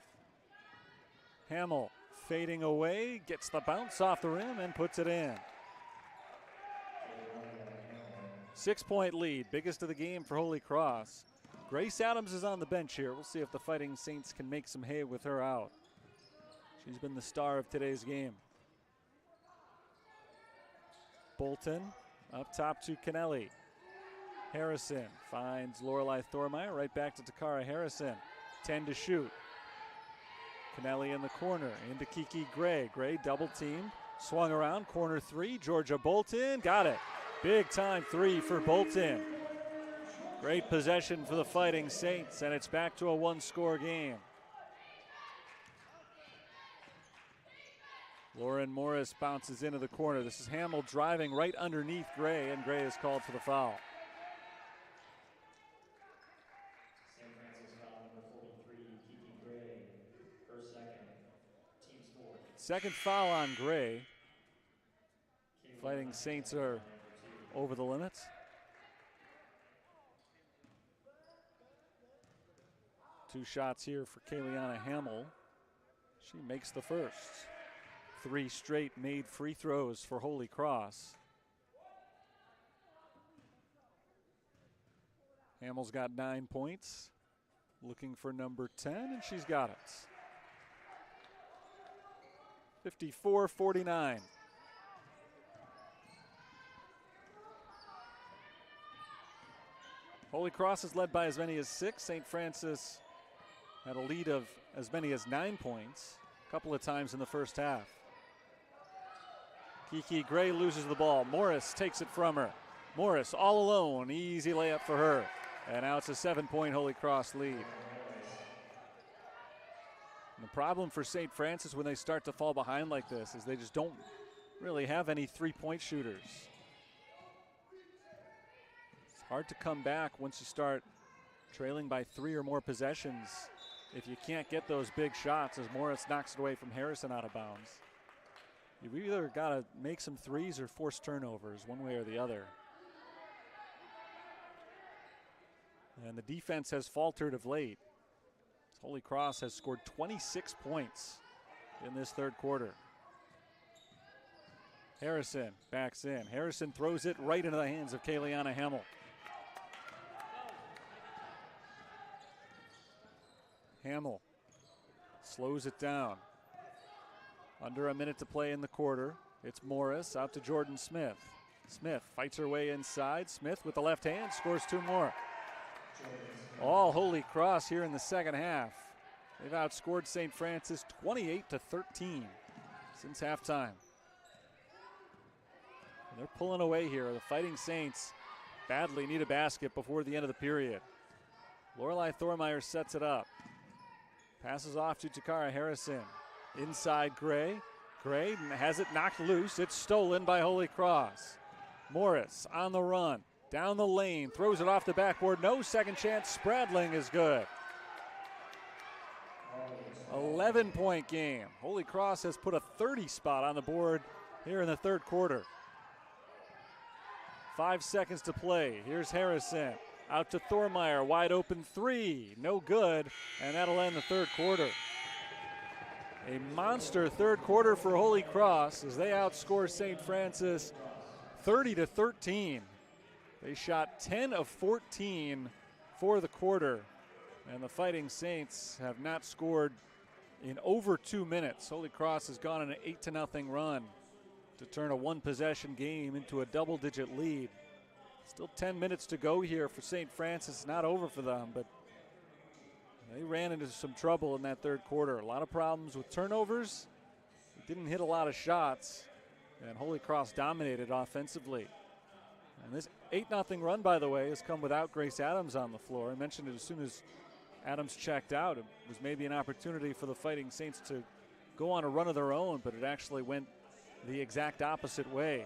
Hamill fading away, gets the bounce off the rim and puts it in. 6-point lead, biggest of the game for Holy Cross. Grace Adams is on the bench here. We'll see if the Fighting Saints can make some hay with her out. She's been the star of today's game. Bolton up top to Kennelly. Harrison finds Lorelei Thormeyer. Right back to Takara Harrison. 10 to shoot. Kennelly in the corner. Into Kiki Gray. Gray double teamed. Swung around. Corner 3. Georgia Bolton. Got it. Big time 3 for Bolton. Great possession for the Fighting Saints, and it's back to a 1-score game. Lauren Morris bounces into the corner. This is Hamill driving right underneath Gray, and Gray is called for the foul. San Francisco foul number 43, Kiki Gray, her team score. 2nd foul on Gray. Fighting Saints are over the limits. Two shots here for Kayliana Hamill. She makes the first. 3 straight made free throws for Holy Cross. Hamill's got 9 points. Looking for number 10, and she's got it. 54-49. Holy Cross is led by as many as 6. St. Francis had a lead of as many as 9 points a couple of times in the first half. Kiki Gray loses the ball. Morris takes it from her. Morris all alone. Easy layup for her. And now it's a 7-point Holy Cross lead. And the problem for St. Francis when they start to fall behind like this is they just don't really have any three-point shooters. It's hard to come back once you start trailing by 3 or more possessions if you can't get those big shots as Morris knocks it away from Harrison out of bounds. You've either got to make some threes or force turnovers, one way or the other. And the defense has faltered of late. Holy Cross has scored 26 points in this third quarter. Harrison backs in. Harrison throws it right into the hands of Kayliana Hamill. Hamill slows it down. Under a minute to play in the quarter. It's Morris out to Jordan Smith. Smith fights her way inside. Smith with the left hand scores two more. All Holy Cross here in the second half. They've outscored St. Francis 28-13 since halftime. And they're pulling away here. The Fighting Saints badly need a basket before the end of the period. Lorelei Thormeyer sets it up. Passes off to Takara Harrison. Inside Gray. Gray has it knocked loose. It's stolen by Holy Cross. Morris on the run. Down the lane. Throws it off the backboard. No second chance. Spradling is good. 11-point game. Holy Cross has put a 30 spot on the board here in the third quarter. 5 seconds to play. Here's Harrison. Out to Thormeyer. Wide open three. No good. And that'll end the third quarter. A monster third quarter for Holy Cross as they outscore St. Francis 30-13. They shot 10 of 14 for the quarter. And the Fighting Saints have not scored in over 2 minutes. Holy Cross has gone on an 8-0 run to turn a one-possession game into a double-digit lead. Still 10 minutes to go here for St. Francis. It's not over for them, but they ran into some trouble in that third quarter. A lot of problems with turnovers. They didn't hit a lot of shots, and Holy Cross dominated offensively. And this 8-0 run, by the way, has come without Grace Adams on the floor. I mentioned it as soon as Adams checked out. It was maybe an opportunity for the Fighting Saints to go on a run of their own, but it actually went the exact opposite way.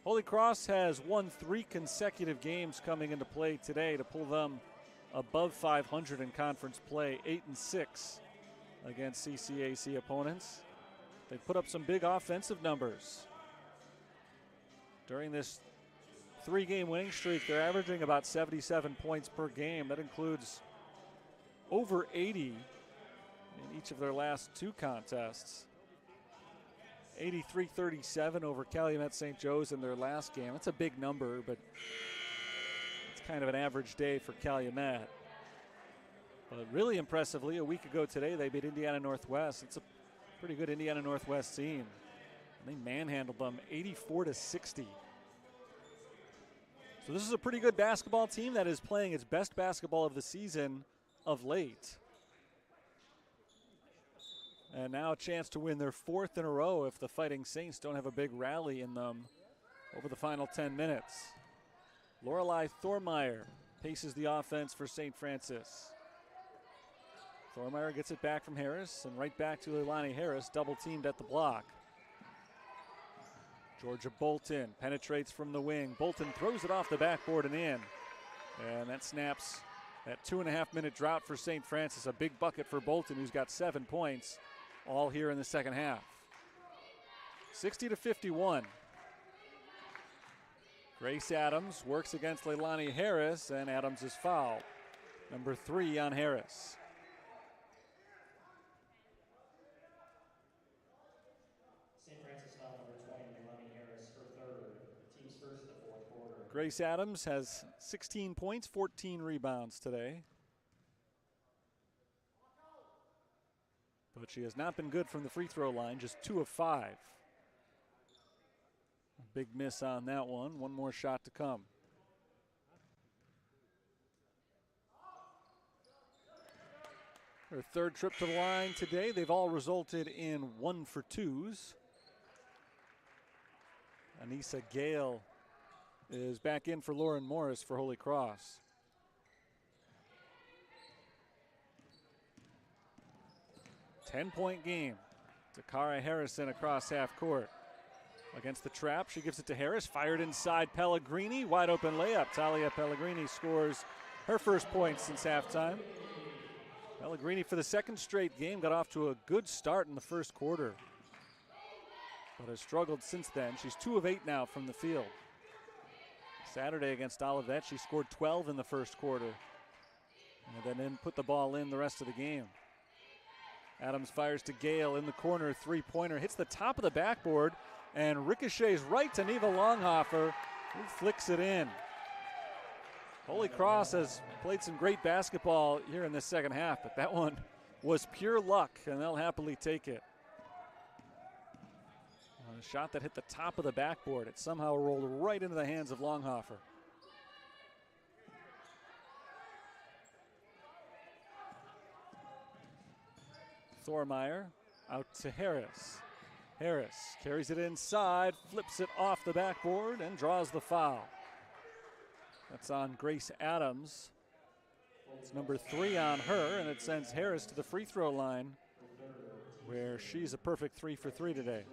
Holy Cross has won 3 consecutive games coming into play today to pull them above 500 in conference play, 8-6 against CCAC opponents. They put up some big offensive numbers. During this 3-game winning streak, they're averaging about 77 points per game. That includes over 80 in each of their last 2 contests. 83-37 over Calumet St. Joe's in their last game. That's a big number, but it's kind of an average day for Calumet. But really impressively, a week ago today, they beat Indiana Northwest. It's a pretty good Indiana Northwest team. And they manhandled them 84-60. So this is a pretty good basketball team that is playing its best basketball of the season of late. And now a chance to win their 4th in a row if the Fighting Saints don't have a big rally in them over the final 10 minutes. Lorelei Thormeyer paces the offense for St. Francis. Thormeyer gets it back from Harris and right back to Leilani Harris, double teamed at the block. Georgia Bolton penetrates from the wing. Bolton throws it off the backboard and in. And that snaps that 2.5-minute drought for St. Francis. A big bucket for Bolton, who's got 7 points, all here in the second half. 60-51. Grace Adams works against Leilani Harris, and Adams is fouled. Number 3 on Harris. St. Francis foul number 20, Leilani Harris, her 3rd. Team's first in the 4th quarter. Grace Adams has 16 points, 14 rebounds today. But she has not been good from the free throw line, just 2 of 5. A big miss on that one. One more shot to come. Her 3rd trip to the line today. They've all resulted in 1 for 2s. Anissa Gale is back in for Lauren Morris for Holy Cross. Ten-point game. Takara Harrison across half court. Against the trap, she gives it to Harris. Fired inside Pellegrini. Wide open layup. Talia Pellegrini scores her first point since halftime. Pellegrini for the 2nd straight game got off to a good start in the first quarter, but has struggled since then. She's 2 of 8 now from the field. Saturday against Olivet, she scored 12 in the first quarter. And then didn't put the ball in the rest of the game. Adams fires to Gale in the corner, three-pointer, hits the top of the backboard, and ricochets right to Neva Longhofer, who flicks it in. Holy Cross has played some great basketball here in this second half, but that one was pure luck, and they'll happily take it. A shot that hit the top of the backboard. It somehow rolled right into the hands of Longhofer. Thormeyer out to Harris. Harris carries it inside, flips it off the backboard, and draws the foul. That's on Grace Adams. It's number 3 on her, and it sends Harris to the free throw line, where she's a perfect 3 for 3 today.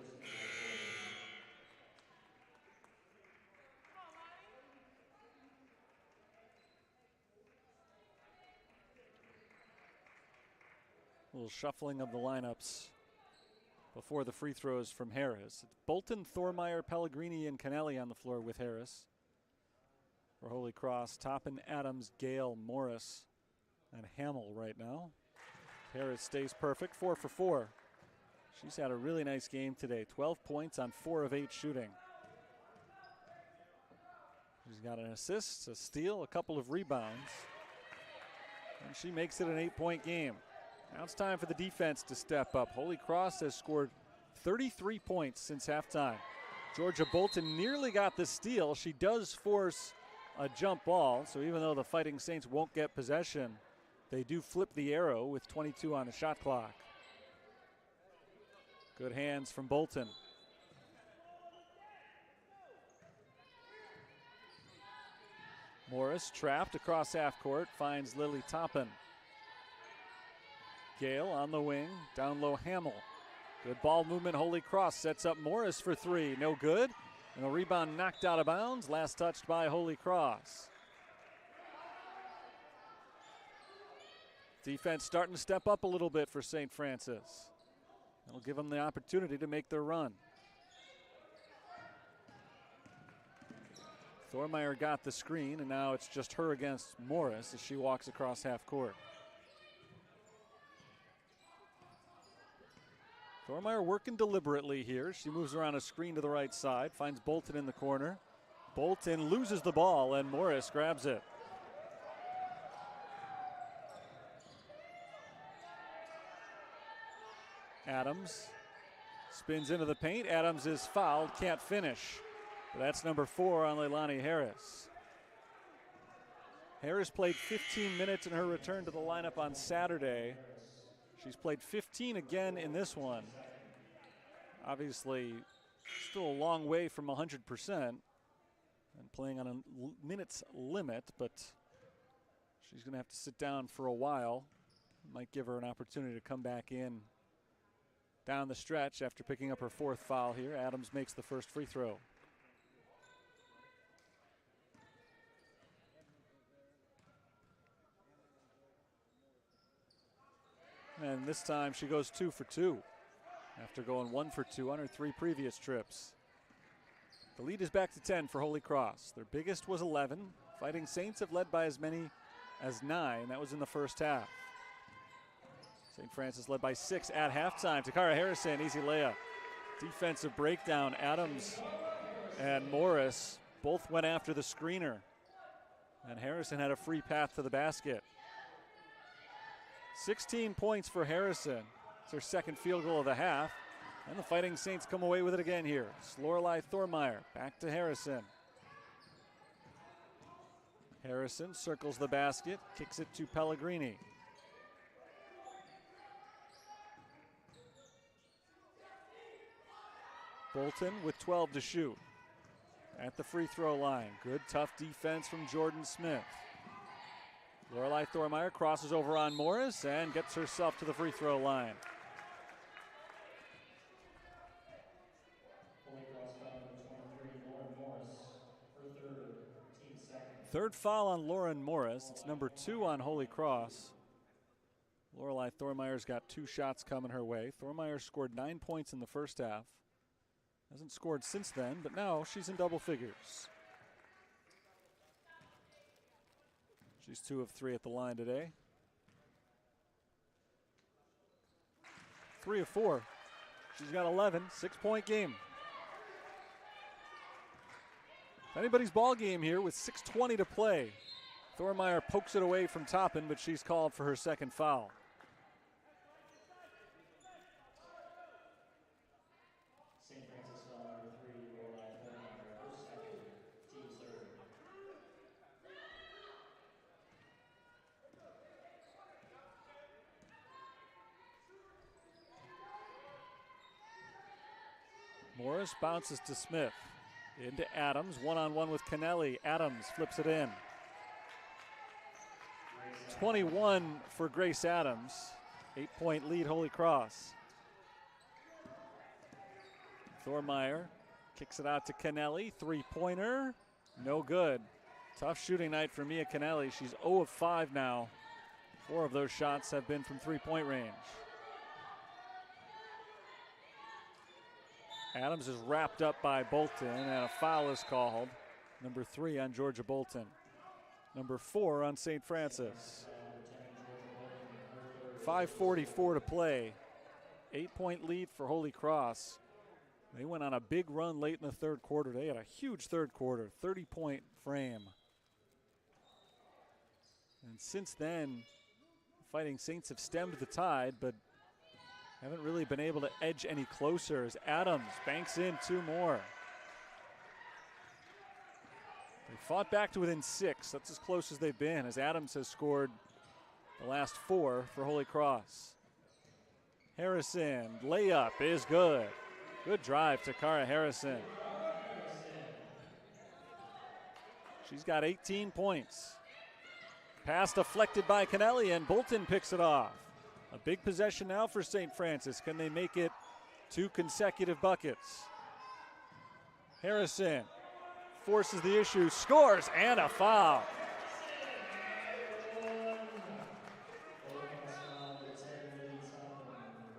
A little shuffling of the lineups before the free throws from Harris. It's Bolton, Thormeyer, Pellegrini, and Canelli on the floor with Harris. For Holy Cross, Toppin, Adams, Gale, Morris, and Hamill right now. Harris stays perfect, 4 for 4. She's had a really nice game today. 12 points on 4 of 8 shooting. She's got an assist, a steal, a couple of rebounds. And she makes it an 8-point game. Now it's time for the defense to step up. Holy Cross has scored 33 points since halftime. Georgia Bolton nearly got the steal. She does force a jump ball, so even though the Fighting Saints won't get possession, they do flip the arrow with 22 on the shot clock. Good hands from Bolton. Morris trapped across half court, finds Lily Toppin. Gale on the wing, down low Hamill. Good ball movement, Holy Cross sets up Morris for 3, no good. And the rebound knocked out of bounds, last touched by Holy Cross. Defense starting to step up a little bit for St. Francis. That'll give them the opportunity to make their run. Thormeyer got the screen, and now it's just her against Morris as she walks across half court. Thormeyer working deliberately here. She moves around a screen to the right side, finds Bolton in the corner. Bolton loses the ball, and Morris grabs it. Adams spins into the paint. Adams is fouled, can't finish. But that's number 4 on Leilani Harris. Harris played 15 minutes in her return to the lineup on Saturday. She's played 15 again in this one. Obviously, still a long way from 100% and playing on a minutes limit, but she's going to have to sit down for a while. Might give her an opportunity to come back in down the stretch after picking up her 4th foul here. Adams makes the first free throw. And this time she goes 2 for 2 after going 1 for 2 on her 3 previous trips. The lead is back to 10 for Holy Cross. Their biggest was 11. Fighting Saints have led by as many as 9. That was in the first half. St. Francis led by 6 at halftime. Takara Harrison, easy layup. Defensive breakdown. Adams and Morris both went after the screener. And Harrison had a free path to the basket. 16 points for Harrison. It's her second field goal of the half. And the Fighting Saints come away with it again here. Lorelei Thormeyer back to Harrison. Harrison circles the basket, kicks it to Pellegrini. Bolton with 12 to shoot at the free throw line. Good tough defense from Jordan Smith. Lorelei Thormeyer crosses over on Morris and gets herself to the free throw line. Third foul on Lauren Morris. It's number 2 on Holy Cross. Lorelei Thormeyer's got 2 shots coming her way. Thormeyer scored 9 points in the first half. Hasn't scored since then, but now she's in double figures. She's 2 of 3 at the line today. 3 of 4. She's got 11, 6-point game. Anybody's ball game here with 6:20 to play. Thormeyer pokes it away from Toppin, but she's called for her second foul. St. Francis foul number 3, Lorelai Thormeyer, her second, team's third. Morris bounces to Smith. Into Adams, one-on-one with Kennelly. Adams flips it in. 21 for Grace Adams. 8-point lead, Holy Cross. Thormeyer kicks it out to Kennelly. 3-pointer, no good. Tough shooting night for Mia Kennelly. She's 0 of 5 now. 4 of those shots have been from 3-point range. Adams is wrapped up by Bolton, and a foul is called. Number 3 on Georgia Bolton. Number 4 on St. Francis. 5:44 to play. 8-point lead for Holy Cross. They went on a big run late in the third quarter. They had a huge third quarter, 30-point frame. And since then, Fighting Saints have stemmed the tide, but haven't really been able to edge any closer as Adams banks in 2 more. They fought back to within 6. That's as close as they've been, as Adams has scored the last 4 for Holy Cross. Harrison, layup is good. Good drive to Cara Harrison. She's got 18 points. Pass deflected by Kennelly, and Bolton picks it off. A big possession now for St. Francis. Can they make it 2 consecutive buckets? Harrison forces the issue, scores, and a foul.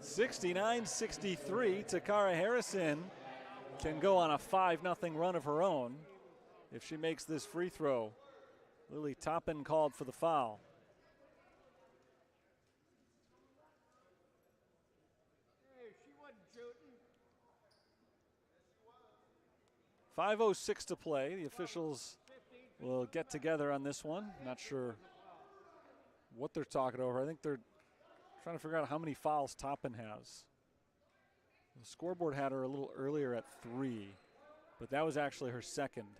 69-63. Takara Harrison can go on a 5-0 run of her own if she makes this free throw. Lily Toppin called for the foul. 5:06 to play. The officials will get together on this one. Not sure what they're talking over. I think they're trying to figure out how many fouls Toppin has. The scoreboard had her a little earlier at 3, but that was actually her second.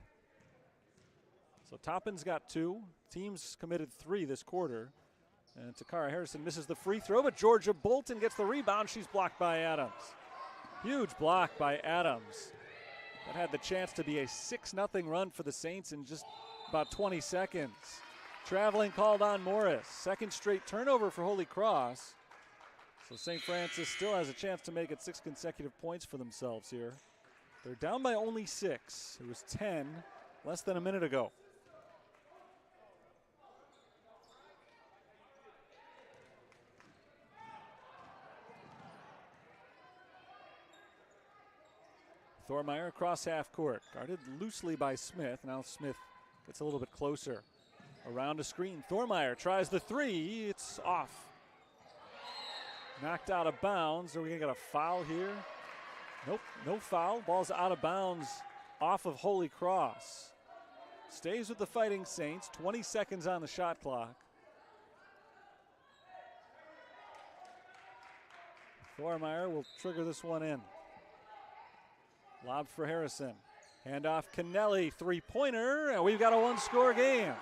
So Toppin's got 2. Team's committed 3 this quarter. And Takara Harrison misses the free throw, but Georgia Bolton gets the rebound. She's blocked by Adams. Huge block by Adams. That had the chance to be a 6-0 run for the Saints in just about 20 seconds. Traveling called on Morris. Second straight turnover for Holy Cross. So St. Francis still has a chance to make it 6 consecutive points for themselves here. They're down by only 6. It was 10 less than a minute ago. Thormeyer across half court, guarded loosely by Smith. Now Smith gets a little bit closer. Around a screen, Thormeyer tries the 3, it's off. Knocked out of bounds. Are we gonna get a foul here? Nope, no foul. Ball's out of bounds off of Holy Cross. Stays with the Fighting Saints, 20 seconds on the shot clock. Thormeyer will trigger this one in. Lob for Harrison. Handoff Kennelly, 3-pointer, and we've got a 1-score game.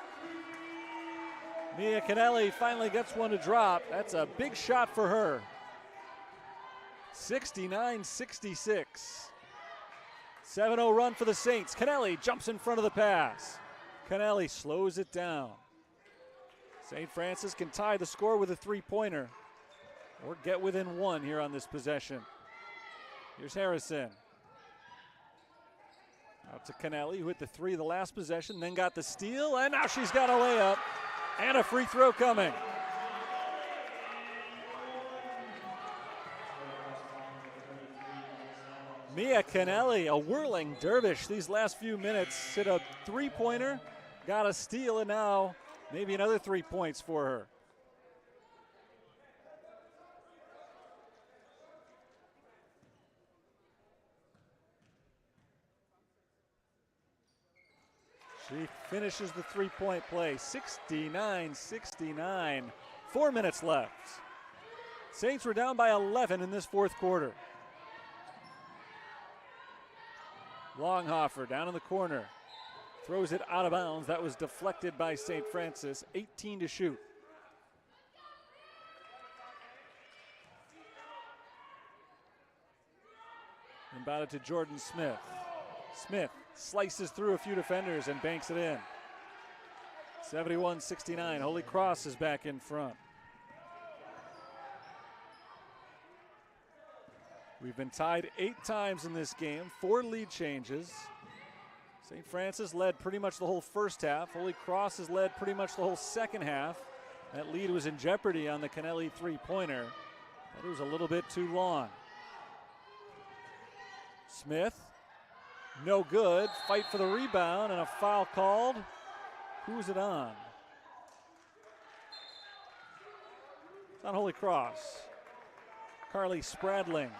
Mia Kennelly finally gets one to drop. That's a big shot for her. 69-66. 7-0 run for the Saints. Kennelly jumps in front of the pass. Kennelly slows it down. St. Francis can tie the score with a 3-pointer or get within 1 here on this possession. Here's Harrison. Out to Kennelly, who hit the 3 the last possession, then got the steal, and now she's got a layup and a free throw coming. Mia Kennelly, a whirling dervish these last few minutes, hit a 3-pointer, got a steal, and now Maybe another 3 points for her. She finishes the three-point play, 69-69. 4 minutes left. Saints were down by 11 in this fourth quarter. Longhofer down in the corner. Throws it out of bounds. That was deflected by St. Francis. 18 to shoot. Inbounded to Jordan Smith. Smith slices through a few defenders and banks it in. 71-69. Holy Cross is back in front. We've been tied 8 times in this game, 4 lead changes. St. Francis led pretty much the whole first half. Holy Cross has led pretty much the whole second half. That lead was in jeopardy on the Kennelly three-pointer, but it was a little bit too long. Smith, no good. Fight for the rebound and a foul called. Who is it on? It's on Holy Cross. Carly Spradling.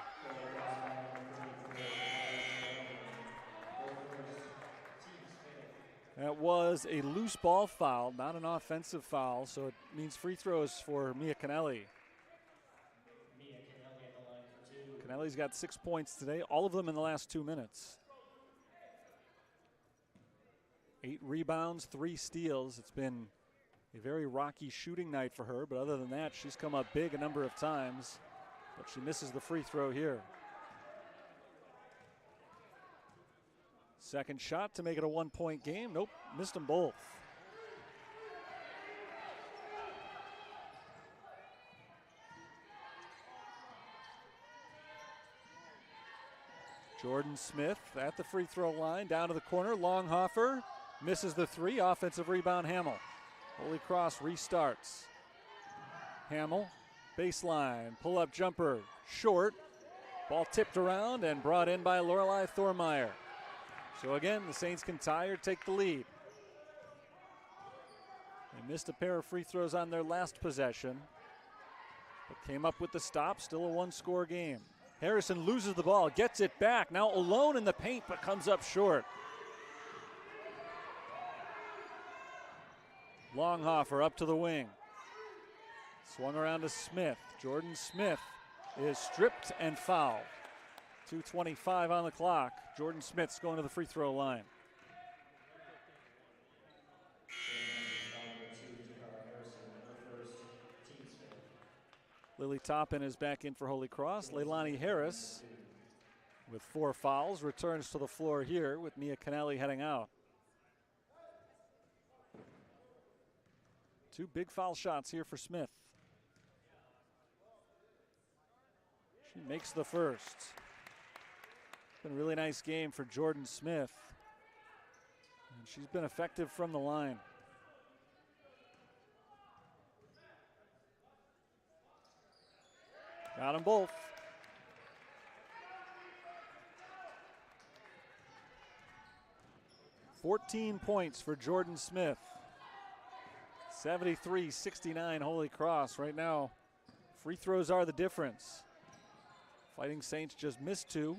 That was a loose ball foul, not an offensive foul, so it means free throws for Mia Kennelly. Kennelly's got 6 points today, all of them in the last 2 minutes. 8 rebounds, 3 steals. It's been a very rocky shooting night for her, but other than that, she's come up big a number of times, but she misses the free throw here. Second shot to make it a 1-point game. Nope, missed them both. Jordan Smith at the free throw line, down to the corner. Longhofer misses the 3. Offensive rebound, Hamill. Holy Cross restarts. Hamill, baseline, pull-up jumper, short. Ball tipped around and brought in by Lorelei Thormeyer. So again, the Saints can tie or take the lead. They missed a pair of free throws on their last possession, but came up with the stop. Still a 1-score game. Harrison loses the ball, gets it back. Now alone in the paint, but comes up short. Longhofer up to the wing. Swung around to Smith. Jordan Smith is stripped and fouled. 2:25 on the clock. Jordan Smith's going to the free throw line. Lily Toppin is back in for Holy Cross. Leilani Harris, with 4 fouls, returns to the floor here with Mia Kennelly heading out. 2 big foul shots here for Smith. She makes the first. It's been a really nice game for Jordan Smith. And she's been effective from the line. Got them both. "14 points for Jordan Smith. 73-69 Holy Cross. Right now, free throws are the difference. Fighting Saints just missed 2.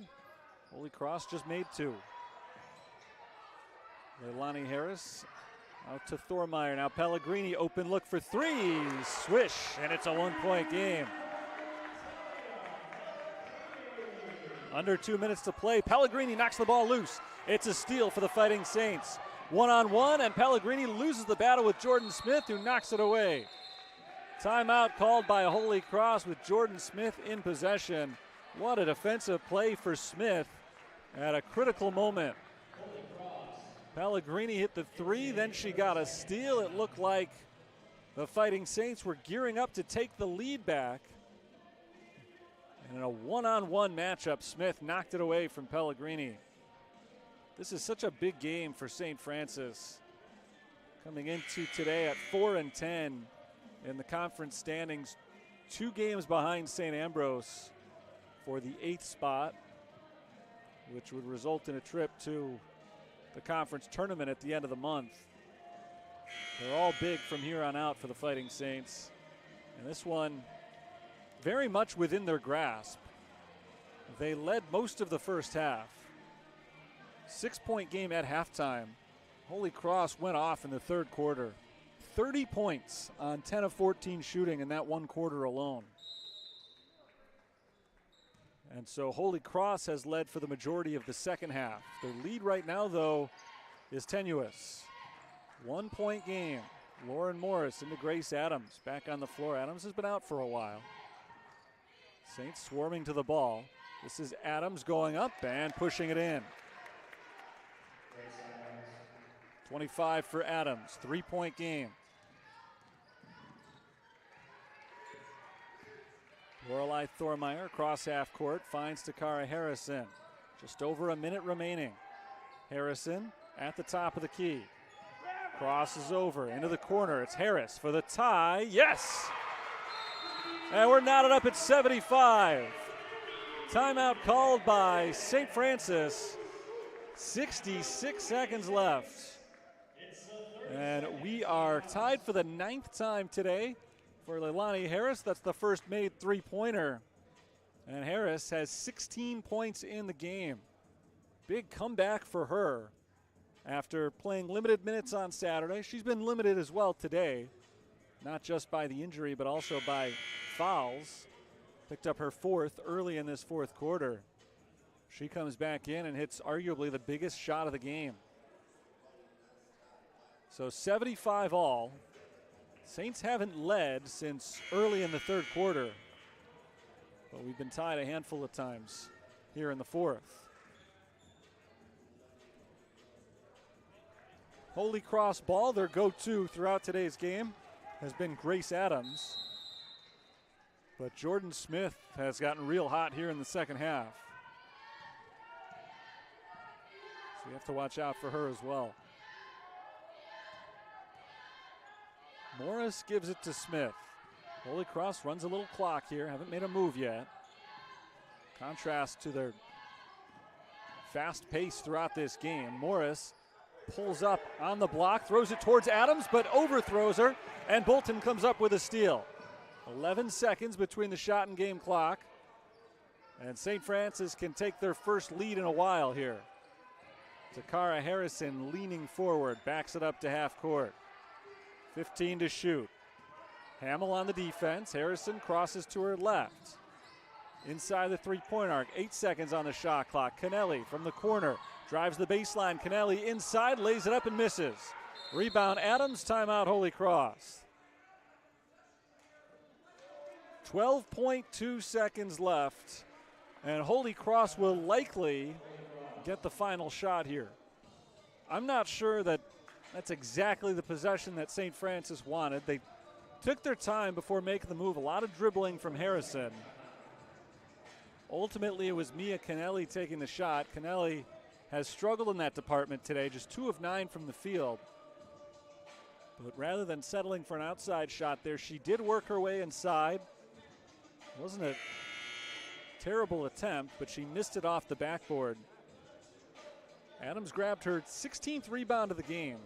Holy Cross just made 2. Leilani Harris out to Thormeyer. Now Pellegrini, open look for 3. Swish, and it's a 1-point game. Under 2 minutes to play. Pellegrini knocks the ball loose. It's a steal for the Fighting Saints. 1-on-1, and Pellegrini loses the battle with Jordan Smith, who knocks it away. Timeout called by Holy Cross with Jordan Smith in possession. What a defensive play for Smith at a critical moment. Pellegrini hit the 3, then she got a steal. It looked like the Fighting Saints were gearing up to take the lead back. And in a 1-on-1 matchup, Smith knocked it away from Pellegrini. This is such a big game for St. Francis. Coming into today at 4-10 in the conference standings, 2 games behind St. Ambrose for the 8th spot, which would result in a trip to the conference tournament at the end of the month. They're all big from here on out for the Fighting Saints. And this one very much within their grasp. They led most of the first half. 6-point game at halftime. Holy Cross went off in the third quarter. 30 points on 10 of 14 shooting in that one quarter alone. And so Holy Cross has led for the majority of the second half. Their lead right now, though, is tenuous. 1-point game. Lauren Morris into Grace Adams. Back on the floor. Adams has been out for a while. Saints swarming to the ball. This is Adams going up and pushing it in. 25 for Adams. 3-point game. Lorelei Thormeyer across half court finds Takara Harrison. Just over a minute remaining. Harrison at the top of the key. Crosses over into the corner. It's Harris for the tie. Yes! And we're knotted up at 75. Timeout called by St. Francis. 66 seconds left. And we are tied for the 9th time today for Leilani Harris. That's the first made three-pointer. And Harris has 16 points in the game. Big comeback for her after playing limited minutes on Saturday. She's been limited as well today, not just by the injury, but also by fouls. Picked up her 4th early in this fourth quarter. She comes back in and hits arguably the biggest shot of the game. So 75 all. Saints haven't led since early in the third quarter, but we've been tied a handful of times here in the fourth. Holy Cross ball, their go-to throughout today's game, has been Grace Adams. But Jordan Smith has gotten real hot here in the second half. So you have to watch out for her as well. Morris gives it to Smith. Holy Cross runs a little clock here. Haven't made a move yet. Contrast to their fast pace throughout this game. Morris pulls up on the block, throws it towards Adams, but overthrows her, and Bolton comes up with a steal. 11 seconds between the shot and game clock. And St. Francis can take their first lead in a while here. Takara Harrison leaning forward, backs it up to half court. 15 to shoot. Hamill on the defense. Harrison crosses to her left. Inside the three-point arc, 8 seconds on the shot clock. Kennelly from the corner, drives the baseline. Kennelly inside, lays it up and misses. Rebound Adams, timeout Holy Cross. 12.2 seconds left, and Holy Cross will likely get the final shot here. I'm not sure that that's exactly the possession that St. Francis wanted. They took their time before making the move. A lot of dribbling from Harrison. Ultimately, it was Mia Kennelly taking the shot. Kennelly has struggled in that department today, just 2 of 9 from the field. But rather than settling for an outside shot there, she did work her way inside. It wasn't a terrible attempt, but she missed it off the backboard. Adams grabbed her 16th rebound of the game.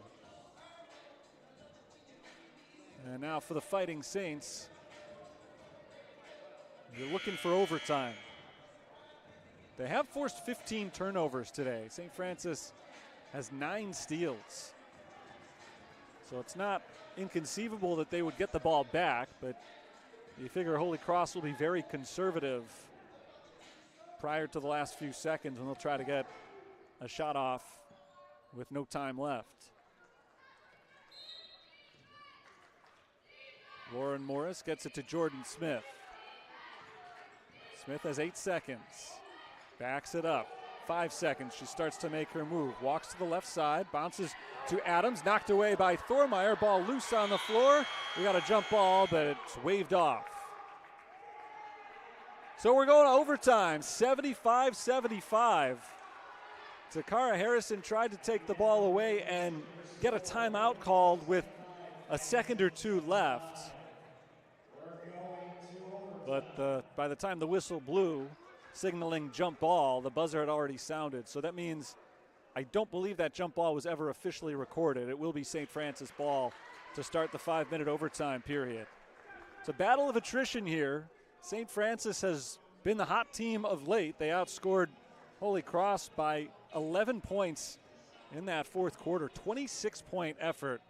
And now for the Fighting Saints, they're looking for overtime. They have forced 15 turnovers today. St. Francis has 9 steals. So it's not inconceivable that they would get the ball back, but you figure Holy Cross will be very conservative prior to the last few seconds, and they'll try to get a shot off with no time left. Lauren Morris gets it to Jordan Smith. Smith has 8 seconds. Backs it up. 5 seconds. She starts to make her move. Walks to the left side. Bounces to Adams. Knocked away by Thormeyer. Ball loose on the floor. We got a jump ball, but it's waved off. So we're going to overtime. 75-75. Takara Harrison tried to take the ball away and get a timeout called with a second or 2 left. But by the time the whistle blew, signaling jump ball, the buzzer had already sounded. So that means I don't believe that jump ball was ever officially recorded. It will be St. Francis ball to start the 5-minute overtime period. It's a battle of attrition here. St. Francis has been the hot team of late. They outscored Holy Cross by 11 points in that fourth quarter. 26-point effort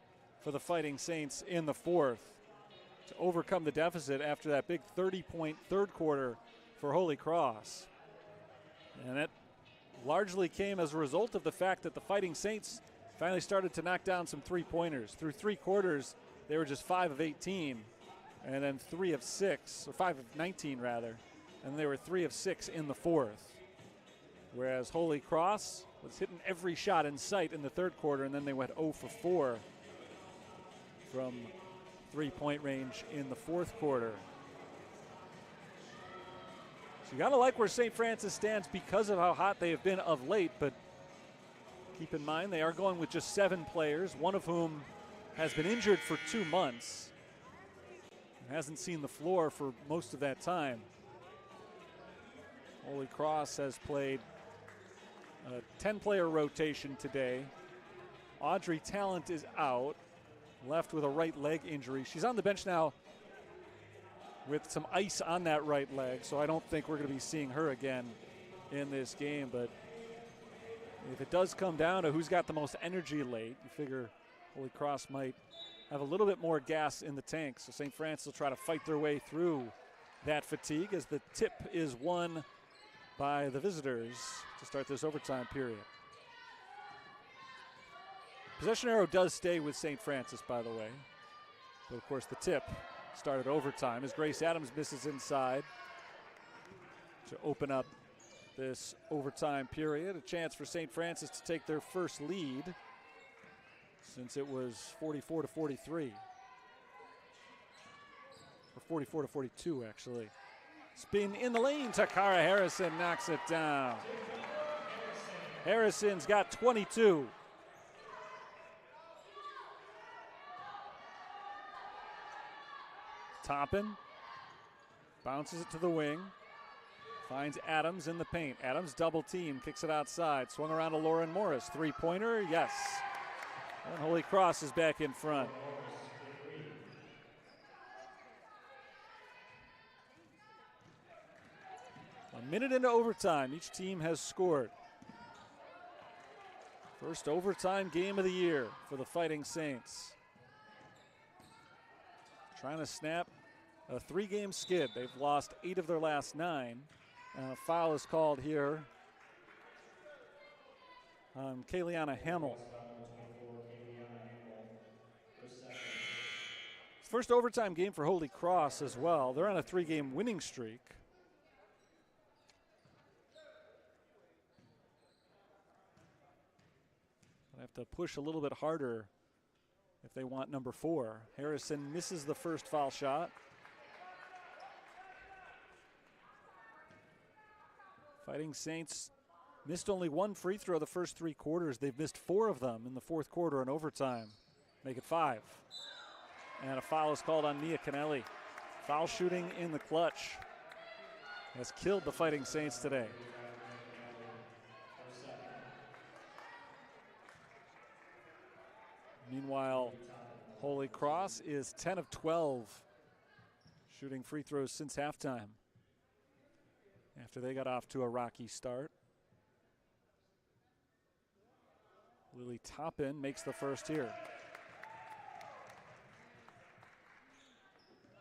for the Fighting Saints in the fourth to overcome the deficit after that big 30-point third quarter for Holy Cross. And that largely came as a result of the fact that the Fighting Saints finally started to knock down some three-pointers. Through three quarters, they were just 5 of 18, and then 3 of 6, or 5 of 19 rather, and they were 3 of 6 in the fourth. Whereas Holy Cross was hitting every shot in sight in the third quarter, and then they went 0 for 4 from three-point range in the fourth quarter. So you gotta like where St. Francis stands because of how hot they have been of late, but keep in mind they are going with just 7 players, one of whom has been injured for 2 months and hasn't seen the floor for most of that time. Holy Cross has played a 10-player rotation today. Audrey Talent is out, left with a right leg injury. She's on the bench now with some ice on that right leg, so I don't think we're going to be seeing her again in this game. But if it does come down to who's got the most energy late, you figure Holy Cross might have a little bit more gas in the tank. So St. Francis will try to fight their way through that fatigue as the tip is won by the visitors to start this overtime period. Possession arrow does stay with St. Francis, by the way. But of course the tip started overtime as Grace Adams misses inside to open up this overtime period. A chance for St. Francis to take their first lead since it was 44 to 43. Or 44 to 42, actually. Spin in the lane. Takara Harrison knocks it down. Harrison's got 22. Toppin bounces it to the wing. Finds Adams in the paint. Adams double team, kicks it outside. Swung around to Lauren Morris. Three-pointer, yes. And Holy Cross is back in front. A minute into overtime, each team has scored. First overtime game of the year for the Fighting Saints. Trying to snap a 3-game skid. They've lost 8 of their last 9. A foul is called here on Kayliana Hamill. First overtime game for Holy Cross as well. They're on a 3-game winning streak. They have to push a little bit harder if they want number 4. Harrison misses the first foul shot. Fighting Saints missed only 1 free throw the first 3 quarters. They've missed 4 of them in the fourth quarter and overtime. Make it 5. And a foul is called on Nia Kennelly. Foul shooting in the clutch has killed the Fighting Saints today. Meanwhile, Holy Cross is 10 of 12 shooting free throws since halftime after they got off to a rocky start. Lily Toppin makes the first here.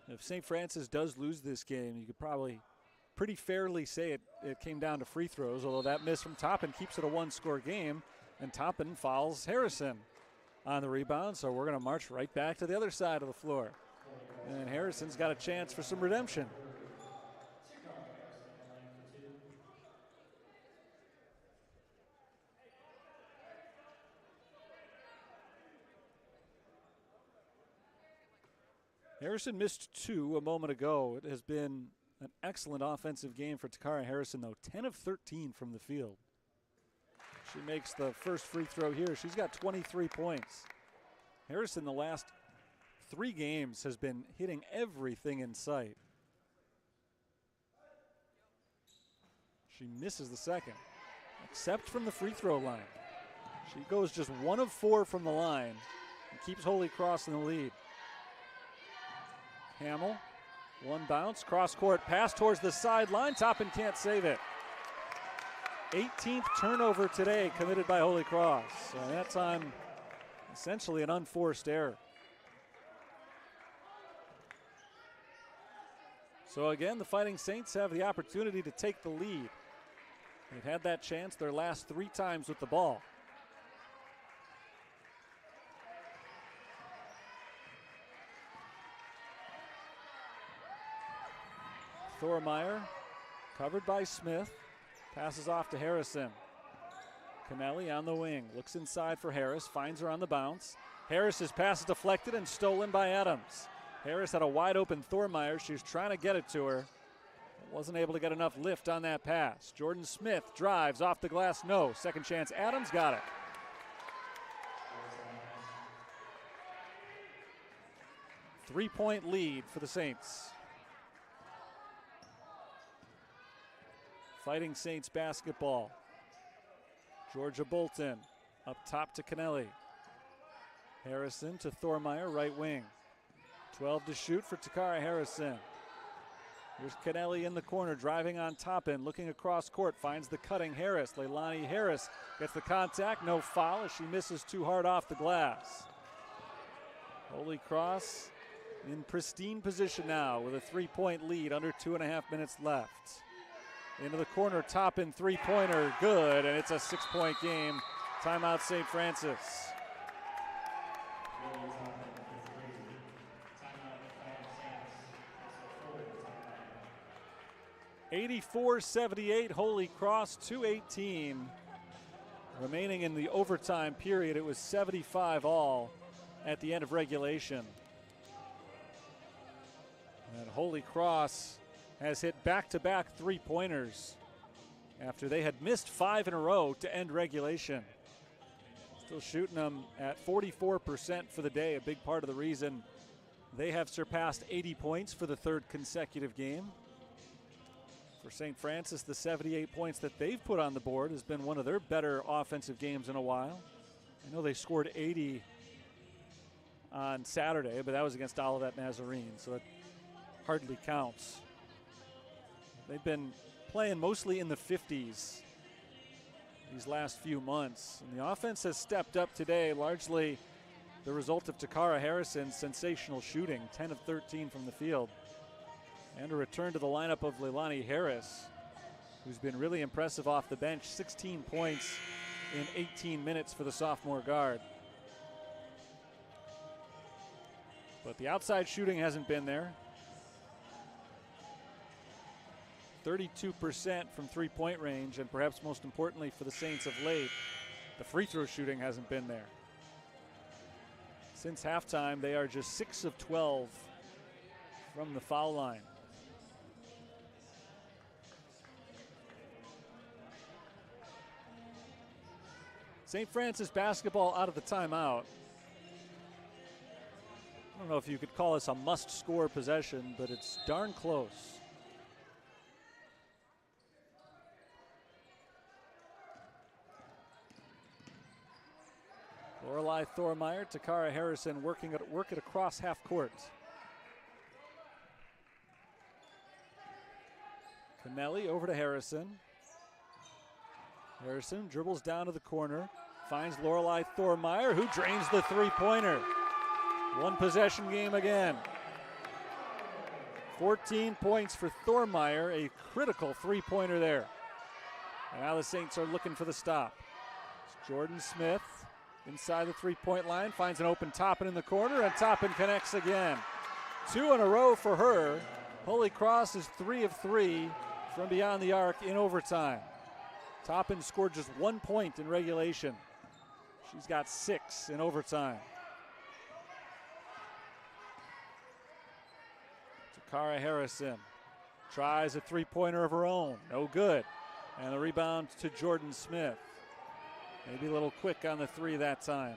If St. Francis does lose this game, you could probably pretty fairly say it came down to free throws, although that miss from Toppin keeps it a 1-score game, and Toppin fouls Harrison on the rebound, so we're going to march right back to the other side of the floor. And Harrison's got a chance for some redemption. Harrison missed 2 a moment ago. It has been an excellent offensive game for Takara Harrison, though. 10 of 13 from the field. She makes the first free throw here. She's got 23 points. Harrison the last 3 games has been hitting everything in sight. She misses the second, except from the free throw line. She goes just 1 of 4 from the line and keeps Holy Cross in the lead. Hamill, one bounce, cross-court pass towards the sideline. Toppin can't save it. 18th turnover today committed by Holy Cross. And that time, essentially an unforced error. So again, the Fighting Saints have the opportunity to take the lead. They've had that chance their last 3 times with the ball. Thormeyer, covered by Smith, passes off to Harrison. Kennelly on the wing, looks inside for Harris, finds her on the bounce. Harris's pass is deflected and stolen by Adams. Harris had a wide open Thormeyer. She was trying to get it to her. Wasn't able to get enough lift on that pass. Jordan Smith drives off the glass, no. Second chance, Adams got it. Three-point lead for the Saints. Fighting Saints basketball. Georgia Bolton up top to Kennelly. Harrison to Thormeyer, right wing. 12 to shoot for Takara Harrison. Here's Kennelly in the corner, driving on Toppin, looking across court, finds the cutting Harris. Leilani Harris gets the contact, no foul as she misses too hard off the glass. Holy Cross in pristine position now with a 3-point lead, under 2.5 minutes left. Into the corner, Toppin three-pointer, good, and it's a 6-point game. Timeout St. Francis. 84-78, Holy Cross, 2:18 remaining in the overtime period. It was 75 all at the end of regulation. And Holy Cross has hit back-to-back three-pointers after they had missed 5 in a row to end regulation. Still shooting them at 44% for the day, a big part of the reason they have surpassed 80 points for the 3rd consecutive game. For St. Francis, the 78 points that they've put on the board has been one of their better offensive games in a while. I know they scored 80 on Saturday, but that was against Olivet Nazarene, so that hardly counts. They've been playing mostly in the 50s these last few months. And the offense has stepped up today, largely the result of Takara Harrison's sensational shooting, 10 of 13 from the field. And a return to the lineup of Leilani Harris, who's been really impressive off the bench. 16 points in 18 minutes for the sophomore guard. But the outside shooting hasn't been there. 32% from three-point range, and perhaps most importantly for the Saints of late, the free throw shooting hasn't been there. Since halftime, they are just 6 of 12 from the foul line. St. Francis basketball out of the timeout. I don't know if you could call this a must-score possession, but it's darn close. Lorelei Thormeyer, Takara Harrison work it across half court. Kennelly over to Harrison. Harrison dribbles down to the corner, finds Lorelei Thormeyer, who drains the three-pointer. One possession game again. 14 points for Thormeyer, a critical three-pointer there. And now the Saints are looking for the stop. It's Jordan Smith inside the three-point line, finds an open Toppin in the corner, and Toppin connects again. 2 in a row for her. Holy Cross is 3 of 3 from beyond the arc in overtime. Toppin scored just 1 point in regulation. She's got 6 in overtime. Takara Harrison tries a three-pointer of her own. No good. And the rebound to Jordan Smith. Maybe a little quick on the three that time.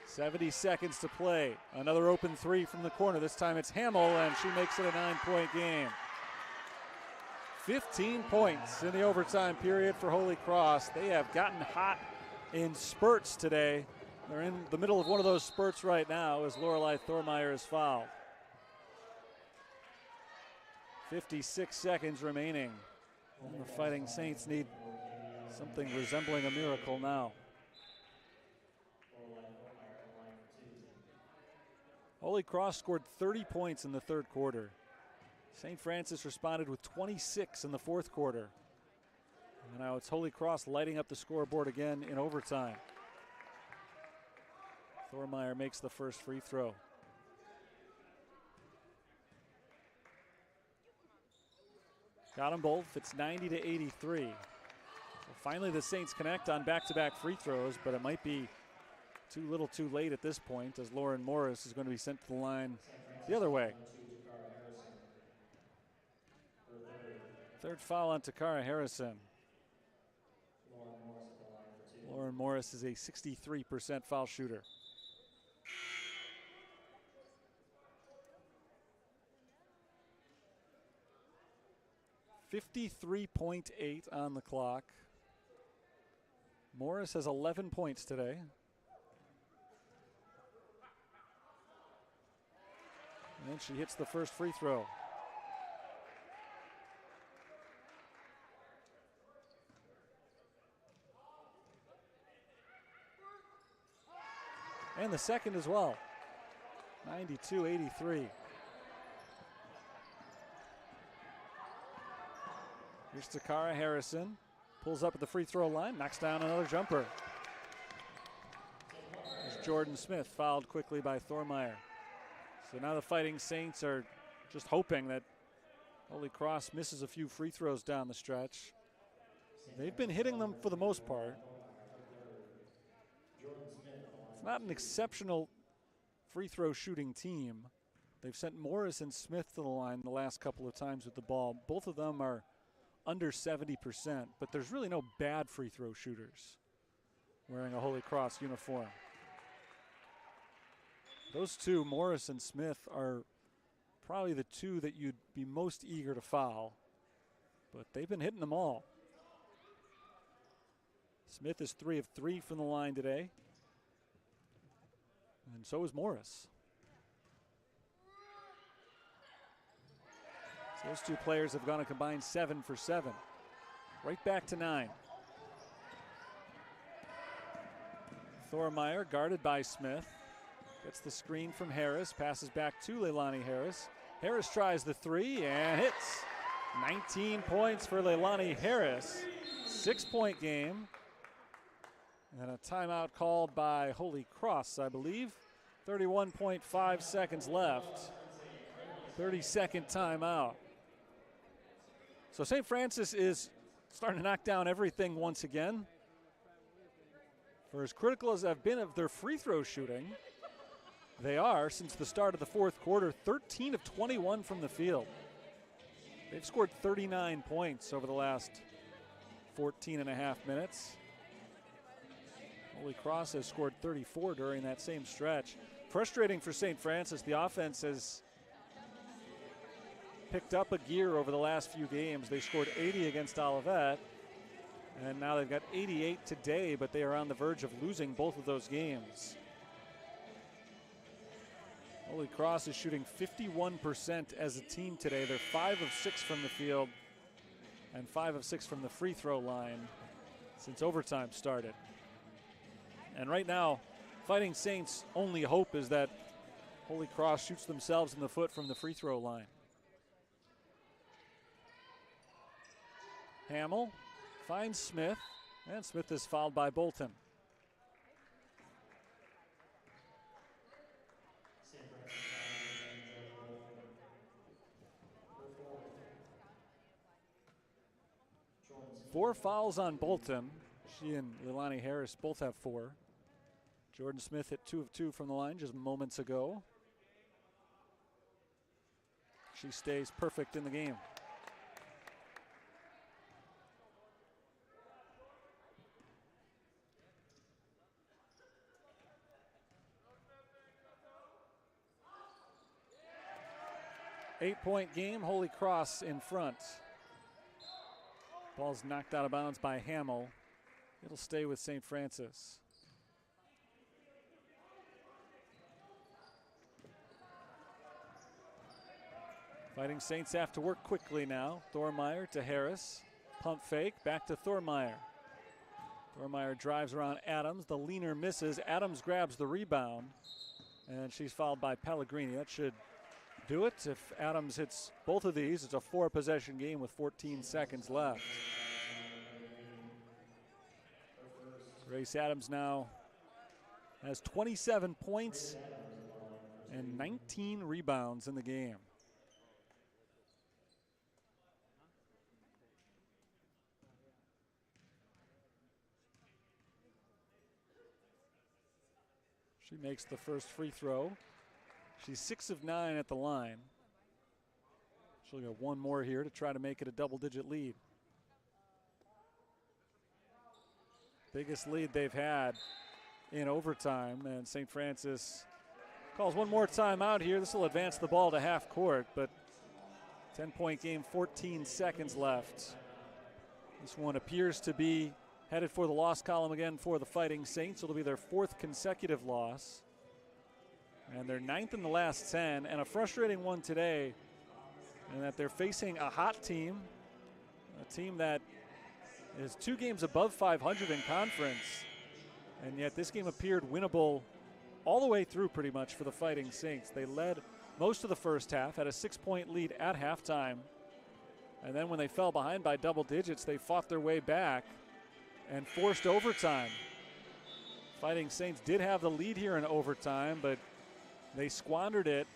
70 seconds to play. Another open three from the corner. This time it's Hamill, and she makes it a 9-point game. 15 points in the overtime period for Holy Cross. They have gotten hot in spurts today. They're in the middle of one of those spurts right now as Lorelei Thormeyer is fouled. 56 seconds remaining. And the Fighting Saints need something resembling a miracle now. Holy Cross scored 30 points in the third quarter. St. Francis responded with 26 in the fourth quarter. And now it's Holy Cross lighting up the scoreboard again in overtime. Thormeyer makes the first free throw. Got them both. It's 90-83. So finally the Saints connect on back-to-back free throws, but it might be too little too late at this point as Lauren Morris is going to be sent to the line the other way. Third foul on Takara Harrison. Lauren Morris is a 63% foul shooter. .8 on the clock. Morris has 11 points today. And then she hits the first free throw. And the second as well. 92-83. Here's Takara Harrison. Pulls up at the free throw line, knocks down another jumper. There's Jordan Smith, fouled quickly by Thormeyer. So now the Fighting Saints are just hoping that Holy Cross misses a few free throws down the stretch. They've been hitting them for the most part. It's not an exceptional free throw shooting team. They've sent Morris and Smith to the line the last couple of times with the ball. Both of them are under 70%, but there's really no bad free throw shooters wearing a Holy Cross uniform. Those two, Morris and Smith, are probably the two that you'd be most eager to foul, but they've been hitting them all. Smith is 3 of 3 from the line today, and so is Morris. So those two players have gone a combined 7 for 7. Right back to 9. Thormeyer guarded by Smith. Gets the screen from Harris, passes back to Leilani Harris. Harris tries the three and hits. 19 points for Leilani Harris. 6-point game. And a timeout called by Holy Cross, I believe. 31.5 seconds left. 30-second timeout. So St. Francis is starting to knock down everything once again. For as critical as I've been of their free throw shooting, they are, since the start of the fourth quarter, 13 of 21 from the field. They've scored 39 points over the last 14 and a half minutes. Holy Cross has scored 34 during that same stretch. Frustrating for St. Francis. The offense has picked up a gear over the last few games. They scored 80 against Olivet, and now they've got 88 today, but they are on the verge of losing both of those games. Holy Cross is shooting 51% as a team today. They're 5 of 6 from the field and 5 of 6 from the free throw line since overtime started. And right now, Fighting Saints' only hope is that Holy Cross shoots themselves in the foot from the free throw line. Hamill finds Smith, and Smith is fouled by Bolton. Four fouls on Bolton. She and Leilani Harris both have 4. Jordan Smith hit 2 of 2 from the line just moments ago. She stays perfect in the game. Eight-point game, Holy Cross in front. Ball's knocked out of bounds by Hamill. It'll stay with St. Francis. Fighting Saints have to work quickly now. Thormeyer to Harris. Pump fake, back to Thormeyer. Thormeyer drives around Adams. The leaner misses. Adams grabs the rebound. And she's fouled by Pellegrini. That should do it. If Adams hits both of these, it's a 4-possession game with 14 seconds left. Grace Adams now has 27 points and 19 rebounds in the game. She makes the first free throw. She's 6 of 9 at the line. She'll get one more here to try to make it a double-digit lead. Biggest lead they've had in overtime, and St. Francis calls one more timeout here. This will advance the ball to half court, but 10-point game, 14 seconds left. This one appears to be headed for the loss column again for the Fighting Saints. It'll be their 4th consecutive loss. And they're 9th in the last 10, and a frustrating one today in that they're facing a hot team, a team that is 2 games above 500 in conference, and yet this game appeared winnable all the way through pretty much for the Fighting Saints. They led most of the first half, had a 6-point lead at halftime, and then when they fell behind by double digits, they fought their way back and forced overtime. Fighting Saints did have the lead here in overtime, but they squandered it,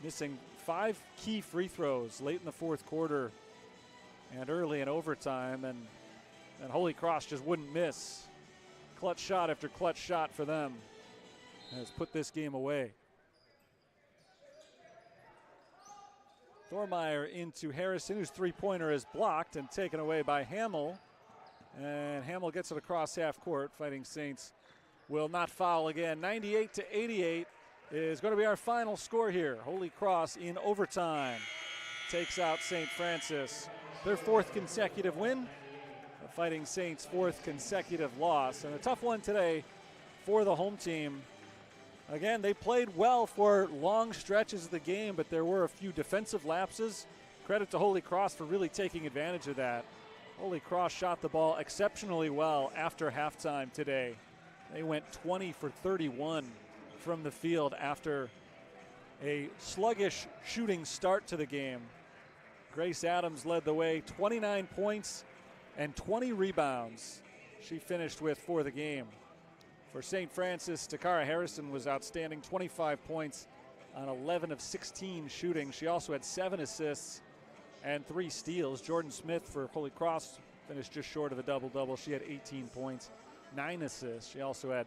missing 5 key free throws late in the fourth quarter and early in overtime, and Holy Cross just wouldn't miss. Clutch shot after clutch shot for them has put this game away. Thormeyer into Harrison, whose three-pointer is blocked and taken away by Hamill. And Hamill gets it across half court. Fighting Saints will not foul again. 98-88 is going to be our final score here. Holy Cross in overtime takes out St. Francis. Their 4th consecutive win. The Fighting Saints' 4th consecutive loss. And a tough one today for the home team. Again, they played well for long stretches of the game, but there were a few defensive lapses. Credit to Holy Cross for really taking advantage of that. Holy Cross shot the ball exceptionally well after halftime today. They went 20 for 31 from the field after a sluggish shooting start to the game. Grace Adams led the way, 29 points and 20 rebounds she finished with for the game. For St. Francis, Takara Harrison was outstanding, 25 points on 11 of 16 shooting. She also had 7 assists and 3 steals. Jordan Smith for Holy Cross finished just short of a double-double. She had 18 points, 9 assists. She also had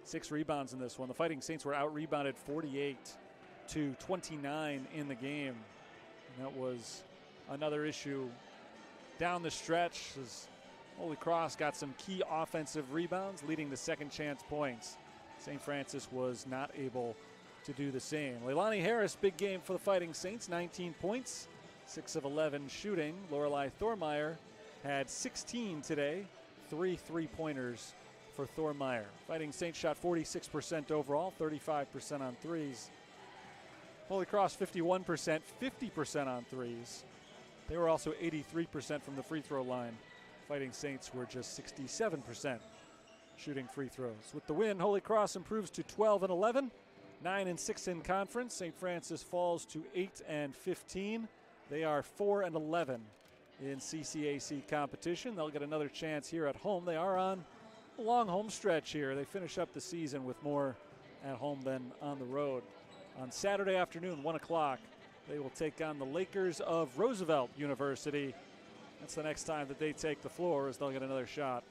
6 rebounds in this one. The Fighting Saints were out-rebounded 48-29 in the game. And that was another issue down the stretch as Holy Cross got some key offensive rebounds, leading to second chance points. St. Francis was not able to do the same. Leilani Harris, big game for the Fighting Saints, 19 points, 6 of 11 shooting. Lorelei Thormeyer had 16 today, 3 three-pointers for Thormeyer. Fighting Saints shot 46% overall, 35% on threes. Holy Cross 51%, 50% on threes. They were also 83% from the free throw line. Fighting Saints were just 67% shooting free throws. With the win, Holy Cross improves to 12-11, 9-6 in conference. St. Francis falls to 8-15. They are 4-11 in CCAC competition. They'll get another chance here at home. They are on a long home stretch here. They finish up the season with more at home than on the road. On Saturday afternoon, 1 o'clock, they will take on the Lakers of Roosevelt University. That's the next time that they take the floor, as they'll get another shot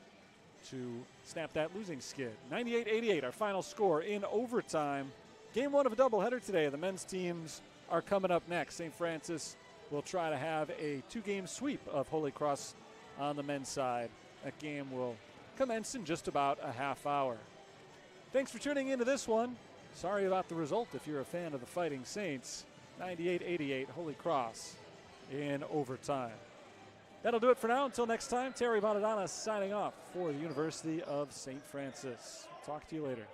to snap that losing skid. 98-88, our final score in overtime. Game 1 of a doubleheader today. The men's teams are coming up next. St. Francis will try to have a 2-game sweep of Holy Cross on the men's side. That game will commence in just about a half hour. Thanks for tuning into this one. Sorry about the result if you're a fan of the Fighting Saints. 98-88, Holy Cross in overtime. That'll do it for now. Until next time, Terry Bonadonna signing off for the University of St. Francis. Talk to you later.